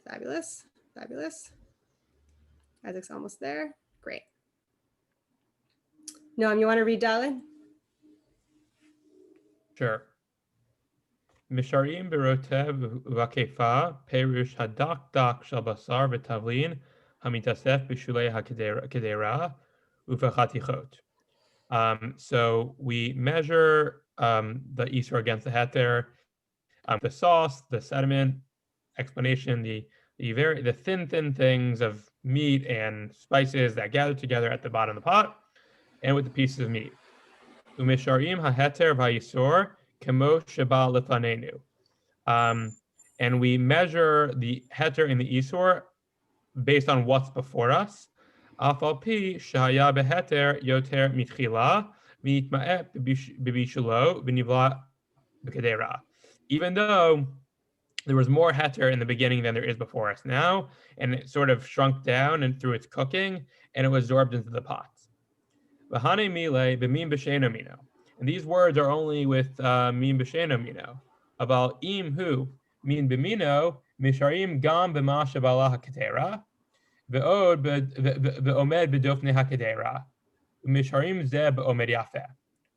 Fabulous, fabulous. Isaac's almost there. Great. Noam, you want to read Daled? Sure. Misharim berotev vakefa perush hadak dak shel basar v'tavlin hamitasef b'shulei hakedera uvachatichot. So we measure the Isra against the heter, the sauce, the sediment, explanation, the thin things of meat and spices that gather together at the bottom of the pot, and with the pieces of meat. Umisharim haheter v'yisor kemo sheba lefanenu. And we measure the heter and the isor based on what's before us. Afal pi shaya beheter yoter mitchila mitma'et b'bishulo v'nivla b'kedera. Even though there was more heter in the beginning than there is before us now, and it sort of shrunk down and through its cooking, and it was absorbed into the pots. V'hane mile b'min b'sheno mino. And these words are only with min b'sheno mino. Aval im hu min b'mino misharim gam b'ma shebala haketera ve'od ve'omed b'dofne haketera misharim ze b'omed yafeh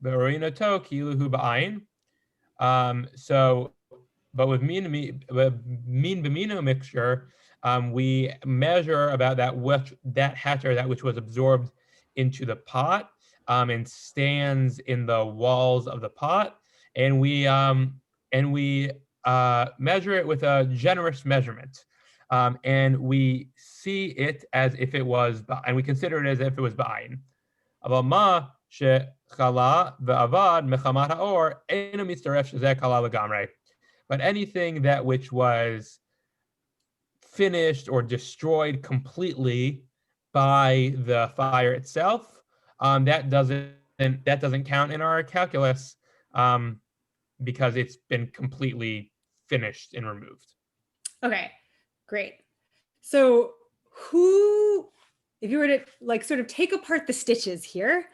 ve'orinoto kilu hu ba'ayin. But with min b'mino mixture, we measure about that heter, that which was absorbed into the pot, and stands in the walls of the pot, and we measure it with a generous measurement, and we see it as if it was, and we consider it as if it was ba'ayin. Aval ma shechala ve'avad mechamat ha'or eino mitzaref shezeh kala legamrei. But anything that which was finished or destroyed completely by the fire itself, that doesn't count in our calculus, because it's been completely finished and removed. Okay, great. So who, if you were to like sort of take apart the stitches here,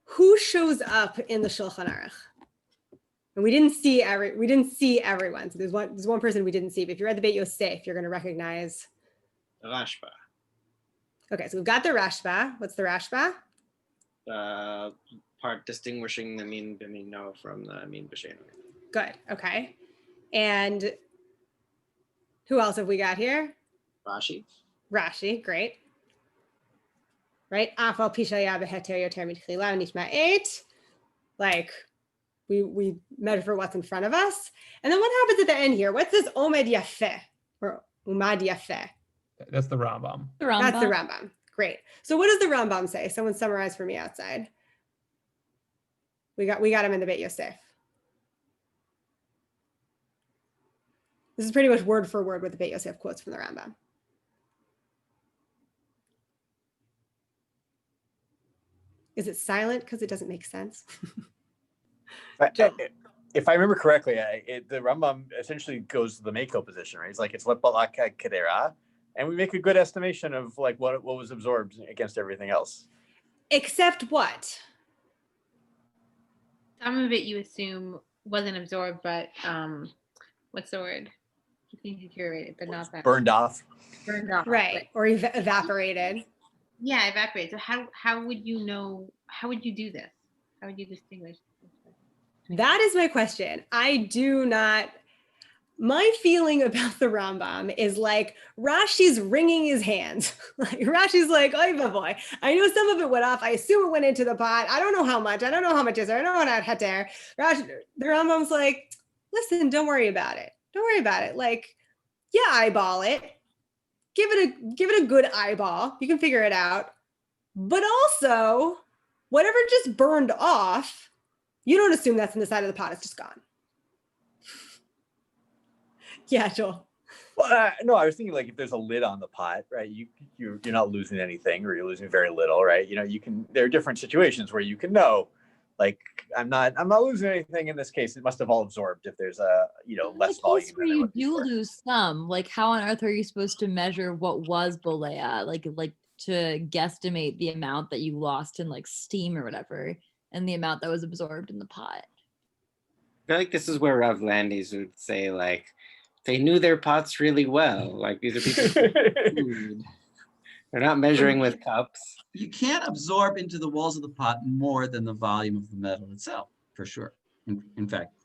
who shows up in the Shulchan Aruch? And we didn't see everyone. So there's one person we didn't see. But if you read the Beit Yosef, you're going to recognize The Rashba. Okay, so we've got the Rashba. What's the Rashba? The part distinguishing the min b'mino from the min b'sheno. Good. Okay. And who else have we got here? Rashi. Rashi. Great. Right. Afal pishaya beheter yoter mitchila nishma'et. Like we measure for what's in front of us. And then what happens at the end here? What's this omed yafeh or umad yafeh? That's the Rambam. That's the Rambam. Great. So what does the Rambam say? Someone summarize for me outside. We got him in the Beit Yosef. This is pretty much word for word what the Beit Yosef quotes from the Rambam. Is it silent because it doesn't make sense? If I remember correctly, the Rambam essentially goes to the Mako position, right? It's like it's lepalaka kedera, and we make a good estimation of like what was absorbed against everything else. Except what? Some of it you assume wasn't absorbed, but what's the word? You think deteriorated, but not that Burned off. burned off. Right, or evaporated. Yeah, evaporated. So how would you know? How would you do this? How would you distinguish? That is my question. I do not. My feeling about the Rambam is like Rashi's wringing his hands. Like Rashi's like, oh boy, I know some of it went off. I assume it went into the pot. I don't know how much. I don't know how much is there. I don't know what had there. The Rambam's like, listen, don't worry about it. Don't worry about it. Like, yeah, eyeball it. Give it a good eyeball. You can figure it out. But also, whatever just burned off, you don't assume that's in the side of the pot. It's just gone. Yeah, Joel. Well, no, I was thinking like if there's a lid on the pot, right? You're not losing anything, or you're losing very little, right? You know, you can. There are different situations where you can know, like I'm not losing anything in this case. It must have all absorbed if there's a less volume. Where you do lose some, like how on earth are you supposed to measure what was bolea? Like to guesstimate the amount that you lost in like steam or whatever, and the amount that was absorbed in the pot. I feel like this is where Rav Landis would say like, they knew their pots really well. Like these are people food. They're not measuring with cups. You can't absorb into the walls of the pot more than the volume of the metal itself, for sure. In fact,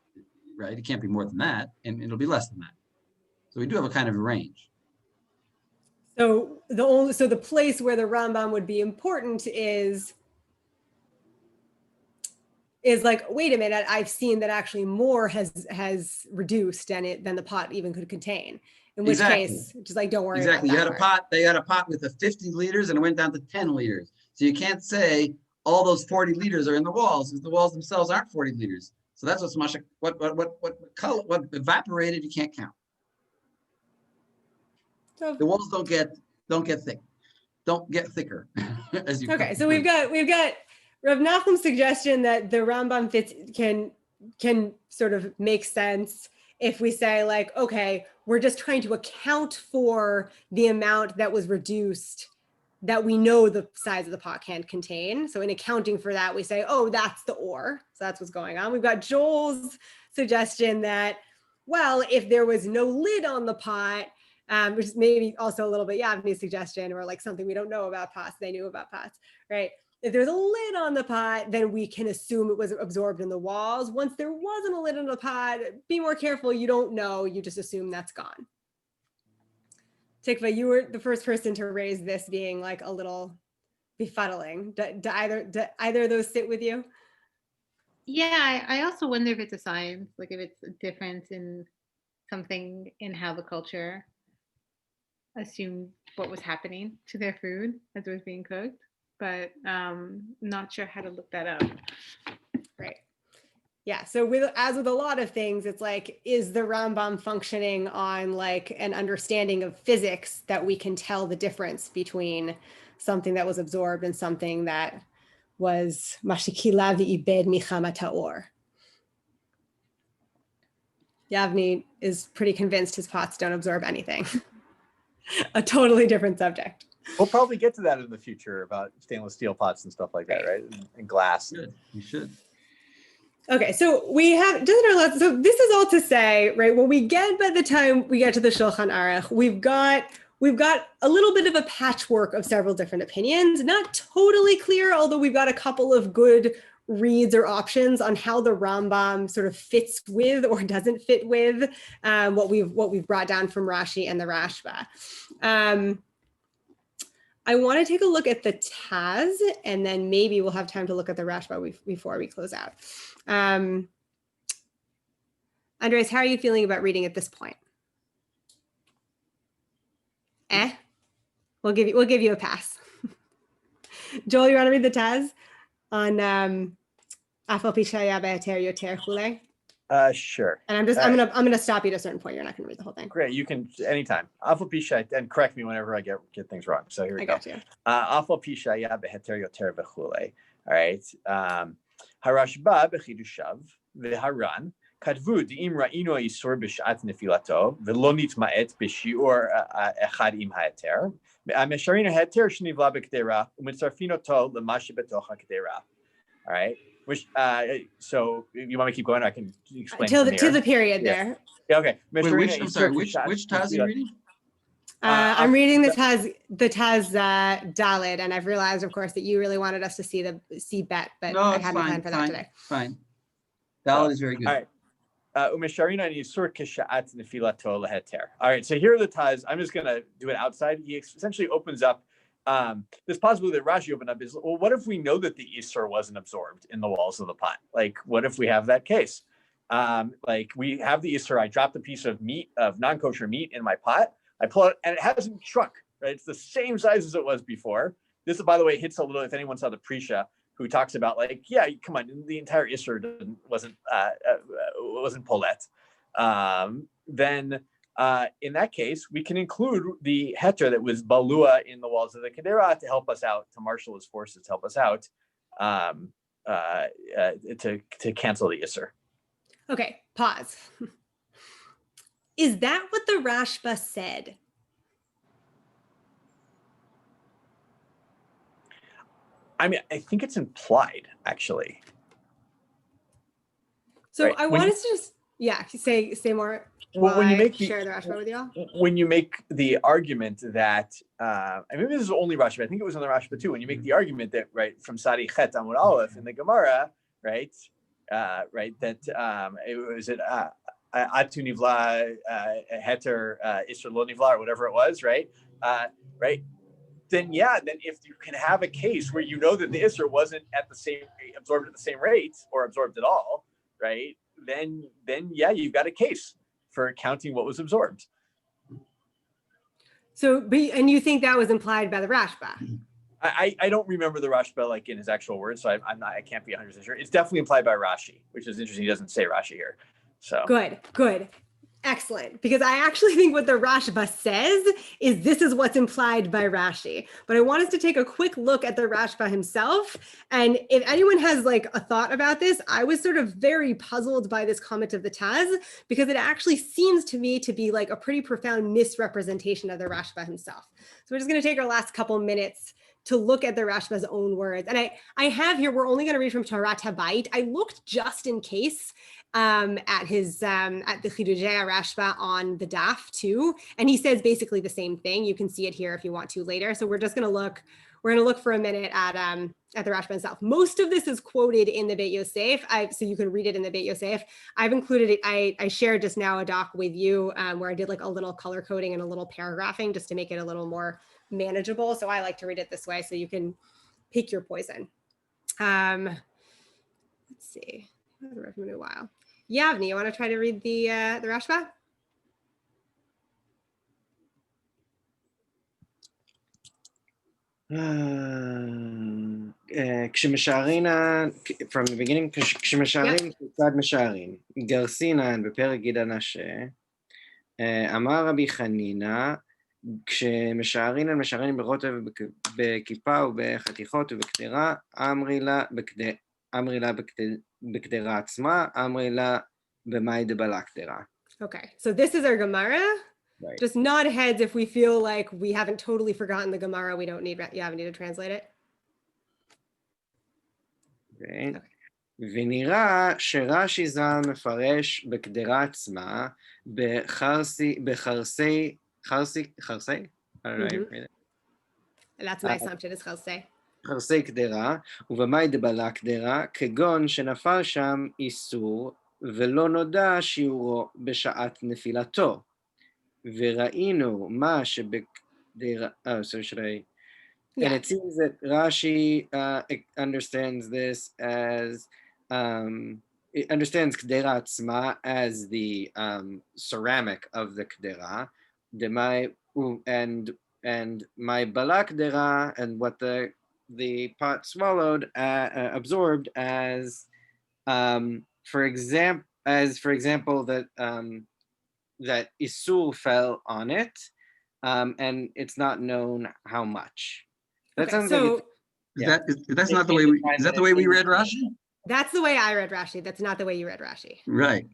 right? It can't be more than that, and it'll be less than that. So we do have a kind of a range. So the place where the Rambam would be important is like, wait a minute, I've seen that actually more has reduced than the pot even could contain. In which case, just like, don't worry about that. You had a pot, they had a pot with 50 liters and it went down to 10 liters. So you can't say all those 40 liters are in the walls because the walls themselves aren't 40 liters. So that's what evaporated, you can't count. So the walls don't get thick. Don't get thicker. As you okay, so we've got Rav Nachum's suggestion that the Rambam can sort of make sense if we say like, okay, we're just trying to account for the amount that was reduced that we know the size of the pot can contain. So in accounting for that, we say, oh, that's the ore. So that's what's going on. We've got Joel's suggestion that, well, if there was no lid on the pot, which is maybe also a little bit Yavni's suggestion, or like something we don't know about pots, they knew about pots, right? If there's a lid on the pot, then we can assume it was absorbed in the walls. Once there wasn't a lid on the pot, be more careful. You don't know. You just assume that's gone. Tikva, you were the first person to raise this being like a little befuddling. Do either of those sit with you? Yeah, I also wonder if it's a science, like if it's a difference in something in how the culture assumed what was happening to their food as it was being cooked. But not sure how to look that up. Right. Yeah. So as with a lot of things, it's like, is the Rambam functioning on like an understanding of physics that we can tell the difference between something that was absorbed and something that was mashikila v'ibed michama ta'or? Yavni is pretty convinced his pots don't absorb anything. A totally different subject. We'll probably get to that in the future about stainless steel pots and stuff like that, right? And glass. You should. Okay, so we have so this is all to say, right? When we get by the time we get to the Shulchan Aruch, we've got a little bit of a patchwork of several different opinions. Not totally clear, although we've got a couple of good reads or options on how the Rambam sort of fits with or doesn't fit with what we've brought down from Rashi and the Rashba. I want to take a look at the Taz, and then maybe we'll have time to look at the Rashba before we close out. Andres, how are you feeling about reading at this point? We'll give you a pass. Joel, you want to read the Taz on אף על פי שהיה בהיתר יותר וכולי. Sure. And I'm gonna stop you at a certain point. You're not gonna read the whole thing. Great. You can anytime. Afal pisha, and correct me whenever I get things wrong. So here we I go. got you. Afal pisha ya beheter yoter v'chule. All right. Harashba bechidushav v'haran kadvu di'im ra'ino yisur b'shat nefilato v'lo nitma'et b'shiur echad im ha'eter. Mesharin ha'eter shnivla b'kedera u'mitzarfino to l'mashi betoch ha'kedera. All right. Which so you want me to keep going? I can explain Till from the here. period Yeah. there. Yeah, okay. Wait, I'm sorry, which Taz are you reading? I'm reading the Taz Dalit, and I've realized, of course, that you really wanted us to see Bet, but No, I it's hadn't fine, planned for that today. fine. Dalit is very good. All right. All right, so here are the Taz. I'm just going to do it outside. He essentially opens up this possibility that Rashi opened up is, well, what if we know that the Isser wasn't absorbed in the walls of the pot? Like, what if we have that case? Like, we have the Isser, I dropped a piece of meat, of non-kosher meat in my pot. I pull it, and it hasn't shrunk, right? It's the same size as it was before. This, by the way, hits a little, if anyone saw the Prisha, who talks about, like, yeah, come on, the entire Isser wasn't Polet. Then in that case, we can include the heter that was balua in the walls of the Kedera to help us out, to marshal his forces, to help us out, to cancel the Isser. Okay, pause. Is that what the Rashba said? I mean, I think it's implied, actually. So Right. I want us to just, say more. Well, when you make share the Rashba with y'all. When you make the argument that, I mean, this is only Rashba. I think it was on the Rashba too. When you make the argument that, right, from Sadi Chet Amud Aleph in the Gemara, right, that it was Atu Nivla Heter Isra Lo Nivla or whatever it was, right, Then if you can have a case where you know that the Isra wasn't absorbed at the same rate or absorbed at all, right, then you've got a case for counting what was absorbed. So, and you think that was implied by the Rashba? I don't remember the Rashba like in his actual words, so I can't be 100% sure. It's definitely implied by Rashi, which is interesting. He doesn't say Rashi here. So good. Excellent, because I actually think what the Rashba says is this is what's implied by Rashi. But I want us to take a quick look at the Rashba himself. And if anyone has like a thought about this, I was sort of very puzzled by this comment of the Taz, because it actually seems to me to be like a pretty profound misrepresentation of the Rashba himself. So we're just going to take our last couple minutes to look at the Rashba's own words. And I have here, we're only going to read from Torah Habayit. I looked just in case at his at the Chidujei Rashba on the daf too, and he says basically the same thing. You can see it here if you want to later. So we're just going to look. We're going to look for a minute at the Rashba itself. Most of this is quoted in the Beit Yosef, so you can read it in the Beit Yosef. I've included it. I shared just now a doc with you where I did like a little color coding and a little paragraphing just to make it a little more manageable. So I like to read it this way so you can pick your poison. Let's see. I haven't read from in a while. Yavni, you want to try to read the Rashba? כשמשערינן, from the beginning, כשמשערין כיצד משערין, גרסינן בפרק גיד הנשה, אמר רבי חנינא, כשמשערינן משערין ברוטב בכיפה ובחתיכות ובקדרה, אמרי לה בקדרה עצמה, אמרי לה במאי דבלה קדרה. Okay, so this is our Gemara. Right. Just nod heads if we feel like we haven't totally forgotten the Gemara. We don't need Yavni to translate it. Okay. ונראה שרש"י ז"ל מפרש בקדרה עצמה בחרסי, That's my assumption, is Chalsei. חרסי קדרה, ובמאי דבלה קדרה, כגון שנפל שם איסור, ולא נודע שיעורו בשעת נפילתו. וראינו מה שבקדרה, so should I? Yeah. And it seems that Rashi understands this as, it understands Kedera Tzma as the ceramic of the Kedera, and my Bala Kedera, and what the pot swallowed, absorbed as For example, that that Isur fell on it, and it's not known how much. That Okay, sounds like so it's, Is Yeah. that's not the way we, is that the way we read Rashi? that's the way I read Rashi. That's not the way you read Rashi. Right.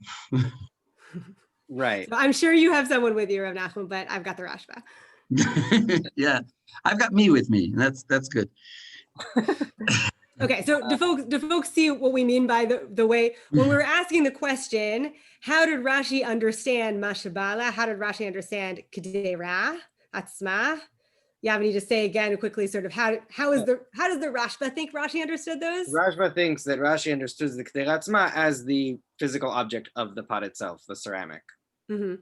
right. So I'm sure you have someone with you, Rav Nachman, but I've got the Rashba. Yeah. I've got me with me. That's good. Okay, so do folks see what we mean by the way, when we were asking the question, how did Rashi understand Mashabala? How did Rashi understand Kedera, Atzma? Yavani, just say again quickly, sort of how does the Rashba think Rashi understood those? Rashba thinks that Rashi understood the Kederatzma as the physical object of the pot itself, the ceramic Mhm.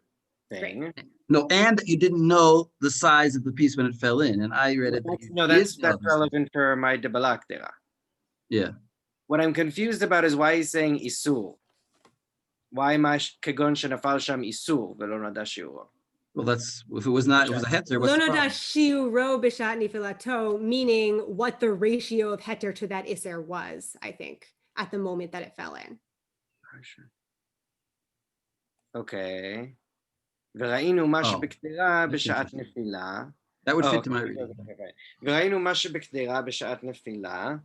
thing. No, and you didn't know the size of the piece when it fell in. And I read it. That you No, did that's know the size. relevant for my Debalak Dera. Yeah. What I'm confused about is why he's saying Isur. Why mash kegon shenafal sham Isur velo nada shiuro? Well, that's if it was not, it was a heter. What's the Lono da problem? shiuro bishat nifilato, meaning what the ratio of heter to that iser was, I think, at the moment that it fell in. Okay. וראינו מה Oh, שבקדרה that's בשעת interesting. נפילה. That would Oh, fit to okay. my reading. וראינו מה שבקדרה בשעת נפילה.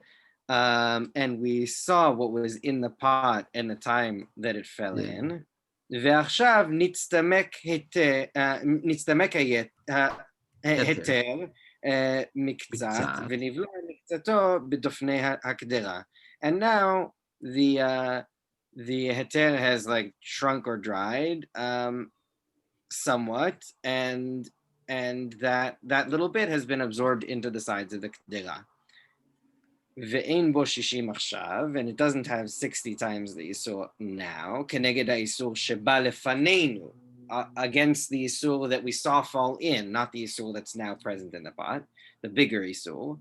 And we saw what was in the pot and the time that it fell Yeah. in. ועכשיו נצטמק ההיתר מקצת מקצת. ונבלע מקצתו בדופני הקדרה. And now the heter has like shrunk or dried somewhat, and that little bit has been absorbed into the sides of the kedera. Ve'ein bo shishim achshav, and it doesn't have 60 times the isur now. Keneged ha'isur sheba lefaneinu, against the isur that we saw fall in, not the isur that's now present in the pot, the bigger isur.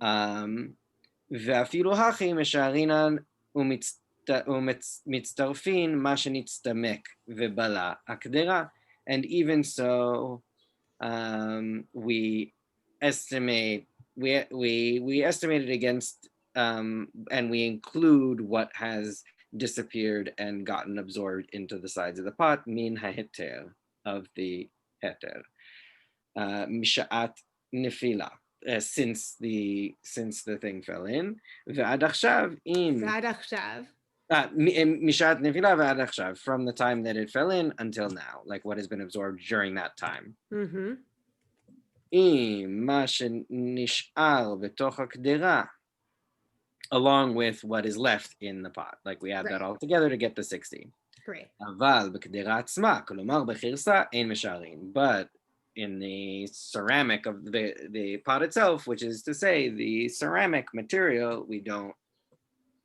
Ve'afilu hachi mesharinan umitztarfin ma shenitztamek ve'bala akdera. And even so, we estimate we estimated against and we include what has disappeared and gotten absorbed into the sides of the pot, min haheter, of the heter, mishat nefila, since the thing fell in, ועד עכשיו אם ועד עכשיו. משעת נפילה ועד עכשיו, from the time that it fell in until now, like what has been absorbed during that time. Mm-hmm. אם מה שנשאר בתוך הקדרה, along with what is left in the pot, like we add that all together to get the 60. Great. אבל בקדרה עצמה, כלומר בחרסה, אין משערים. But in the ceramic of the pot itself, which is to say the ceramic material, we don't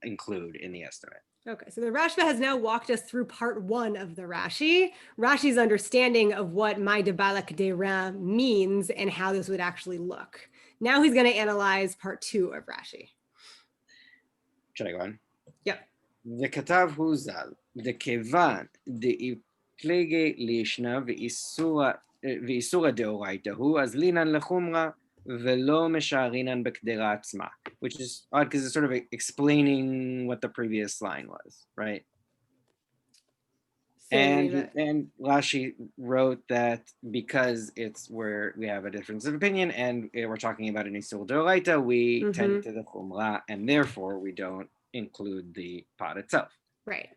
include in the estimate. Okay, so the Rashba has now walked us through part one of the Rashi. Rashi's understanding of what my debalak dera means and how this would actually look. Now he's going to analyze part two of Rashi. Should I go on? Yep. וכתב הוא ז"ל, דכיוון דאיפלגי לישנה ואיסורא דאורייתא הוא, אז לינן לחומרא ולא משערינן בקדרה עצמה, which is odd because it's sort of explaining what the previous line was, right? So and Rashi wrote that because it's where we have a difference of opinion and we're talking about an isur d'oraita, we tend to the chumrah, and therefore we don't include the pot itself. Right.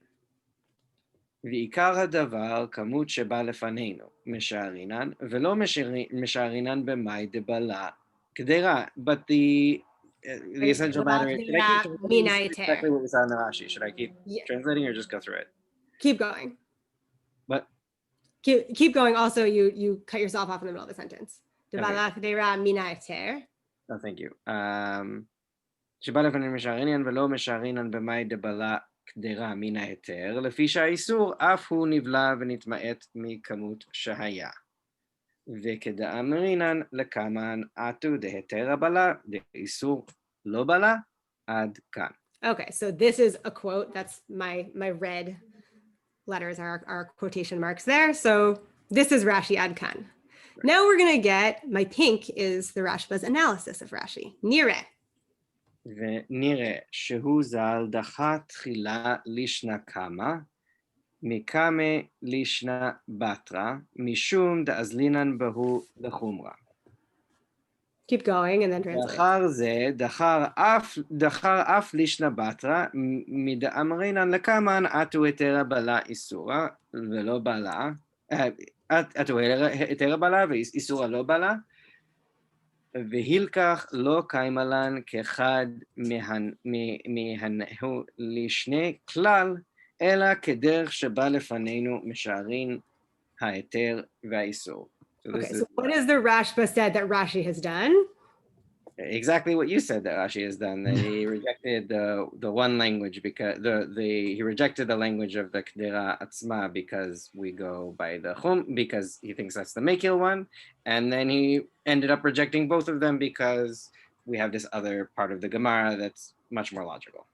ועיקר הדבר כמות שבא לפנינו משערינן ולא משערינן במאי דבלה קדרה. But the essential matter is, exactly what we saw in the Rashi. Should I keep translating or just go through it? Keep going. What? Keep going. Also, you cut yourself off in the middle of the sentence. Okay. Oh, thank you. שבא לפנינו משערינן ולא משערינן במאי דבלה קדרה מן ההיתר, לפי שהאיסור אף הוא נבלע ונתמעט מכמות שהיה. וכדאמרינן לקמן עטו דהיתר הבלה, דאיסור לא בלה, עד כאן. Okay, so this is a quote. That's my red letters are quotation marks there. So this is Rashi ad kan. Right. Now we're going to get, my pink is the Rashba's analysis of Rashi. Yoreh. ונראה שהוא ז"ל דחה תחילה לישנא קמא, מקמא לישנא בתרא, משום דאזלינן בהו לחומרא. Keep going and then translate. לאחר זה דחר אף לישנא בתרא, מדאמרינן לקמן אתו היתרא בלה איסורא ולא בלה, אתו היתרא בלה ואיסורא לא בלה, והילקח לא קיימה לן כאחד מהנהו לשני כלל, אלא כדרך שבא לפנינו משערין ההיתר והאיסור. Okay, so what is the Rashba said that Rashi has done? Exactly what you said that Rashi has done. That he rejected the one language because he rejected the language of the Kedera Atzma because we go by the Chum, because he thinks that's the Mekil one, and then he ended up rejecting both of them because we have this other part of the Gemara that's much more logical.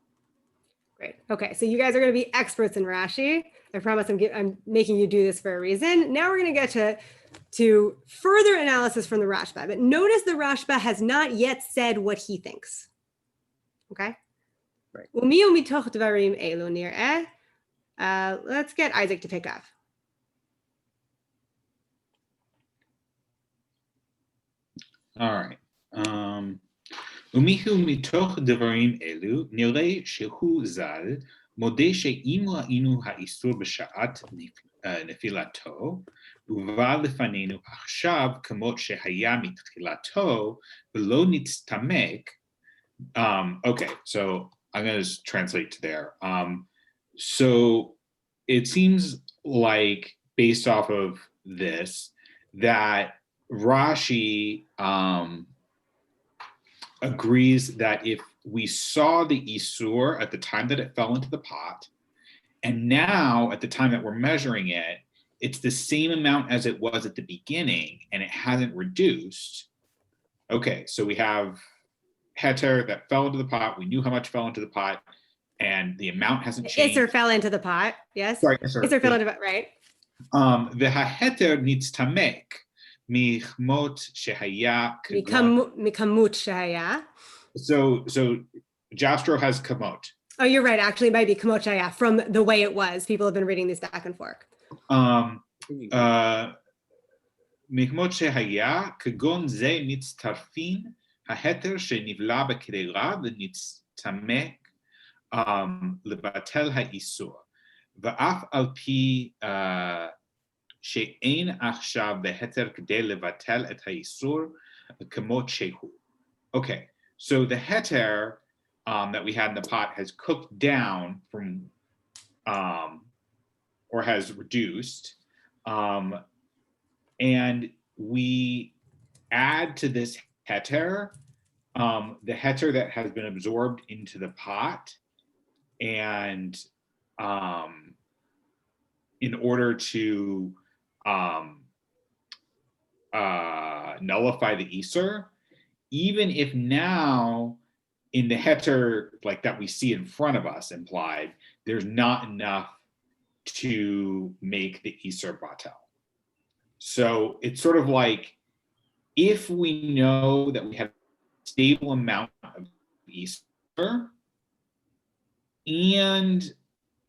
Great. Okay, so you guys are going to be experts in Rashi. I promise I'm making you do this for a reason. Now we're going to get to further analysis from the Rashba. But notice the Rashba has not yet said what he thinks. Okay? Right. Umi umitoch dvarim elu nir'eh. Let's get Isaac to pick up. All right. ומיהו מתוך דברים אלו, נראה שהוא ז"ל, מודה שאם ראינו האיסור בשעת נפילתו, ובא לפנינו עכשיו כמות שהיה מתחילתו, ולא נצטמק. Okay, so I'm going to translate to there. So it seems like, based off of this, that Rashi agrees that if we saw the Isur at the time that it fell into the pot, and now at the time that we're measuring it, it's the same amount as it was at the beginning, and it hasn't reduced. Okay, so we have heter that fell into the pot. We knew how much fell into the pot, and the amount hasn't changed. Isser fell into the pot, yes? Sorry, Isser. Isser fell into the pot, right? The heter needs to make. Mikamut shehaya. Mikamut shehaya. So Jastro has kamot. Oh, you're right. Actually, it might be kamot shehaya from the way it was. People have been reading this back and forth. Mikamot shehaya kagon ze mitztarfin haheter shenivla b'kedera v'nitztamek lebatel ha'isur va'af al pi שאין עכשיו בהתר כדי לבטל את האיסור כמות שהוא. Okay, so the heter that we had in the pot has cooked down from, or has reduced, and we add to this heter the heter that has been absorbed into the pot, and in order to nullify the Isur, even if now in the heter like that we see in front of us implied, there's not enough to make the Isur batel. So it's sort of like, if we know that we have a stable amount of Isur, and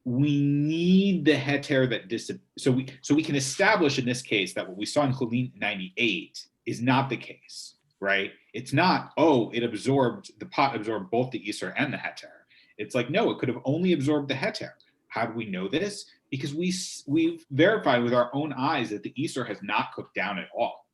we need the heter that so we can establish in this case that what we saw in Chulin 98 is not the case, right? It's not, oh, the pot absorbed both the Isur and the heter. It's like, no, it could have only absorbed the heter. How do we know this? Because we've verified with our own eyes that the Isur has not cooked down at all.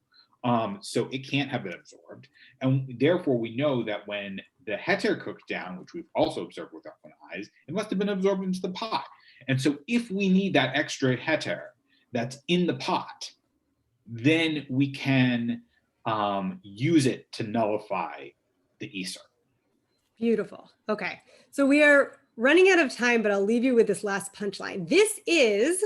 So it can't have been absorbed. And therefore we know that when the heter cooked down, which we've also observed with our own eyes, it must have been absorbed into the pot. And so if we need that extra heter that's in the pot, then we can use it to nullify the Isur. Beautiful. Okay, so we are running out of time, but I'll leave you with this last punchline. This is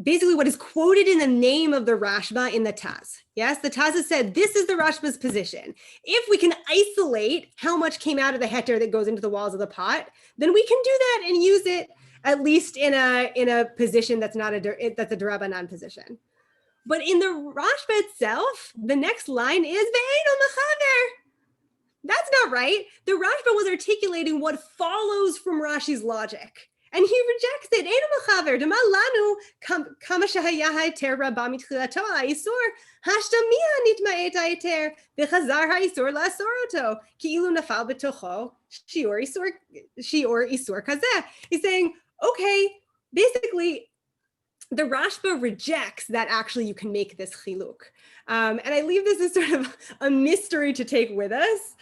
basically what is quoted in the name of the Rashba in the Taz. Yes, the Taz has said, this is the Rashba's position. If we can isolate how much came out of the heter that goes into the walls of the pot, then we can do that and use it at least in a position that's not that's a Darabanan position. But in the Rashba itself, the next line is Ve'eino mechaver. that's not right. The Rashba was articulating what follows from Rashi's logic. And he rejects it. Einu mechaver, dema lanu kama shehaya ha'iter rabba mitchilato ha'isur, hashtamia nitma'et ha'iter, v'chazar ha'isur la'asor oto, ki'ilu nafal b'tocho, shior isur kazeh. He's saying, okay, basically, the Rashba rejects that actually you can make this chiluk. And I leave this as sort of a mystery to take with us,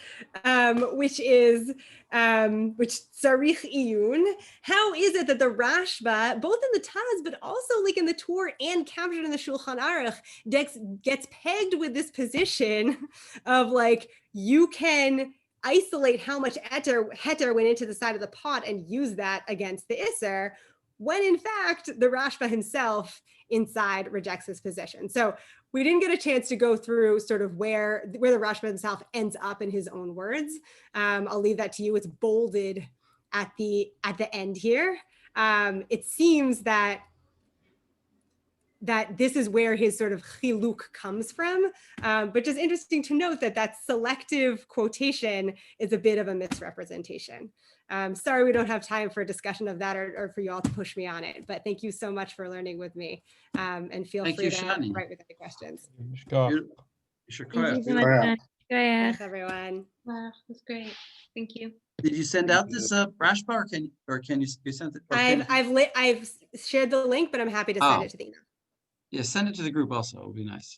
which is, which tzarich iyun. How is it that the Rashba, both in the Taz, but also like in the Torah and captured in the Shulchan Aruch, gets pegged with this position of like, you can isolate how much heter went into the side of the pot and use that against the Isser, when in fact, the Rashba himself inside rejects his position. So we didn't get a chance to go through sort of where the Rashba himself ends up in his own words. I'll leave that to you. It's bolded at the end here. It seems that this is where his sort of chiluk comes from. But just interesting to note that selective quotation is a bit of a misrepresentation. Sorry, we don't have time for a discussion of that or for you all to push me on it, but thank you so much for learning with me. And feel free to Shani. write with any questions. Sure. Thank you so much, Correct. Shani. Thanks, everyone. Wow, that's great. Thank you. Did you send out this Rashba, or can you send it? Or can you- I've shared the link, but I'm happy to send Oh. it to the email. Yeah, send it to the group also. It would be nice.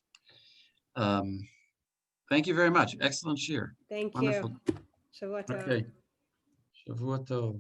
Thank you very much. Excellent share. Thank Wonderful. you. Shavua tov. Okay. Shavua tov.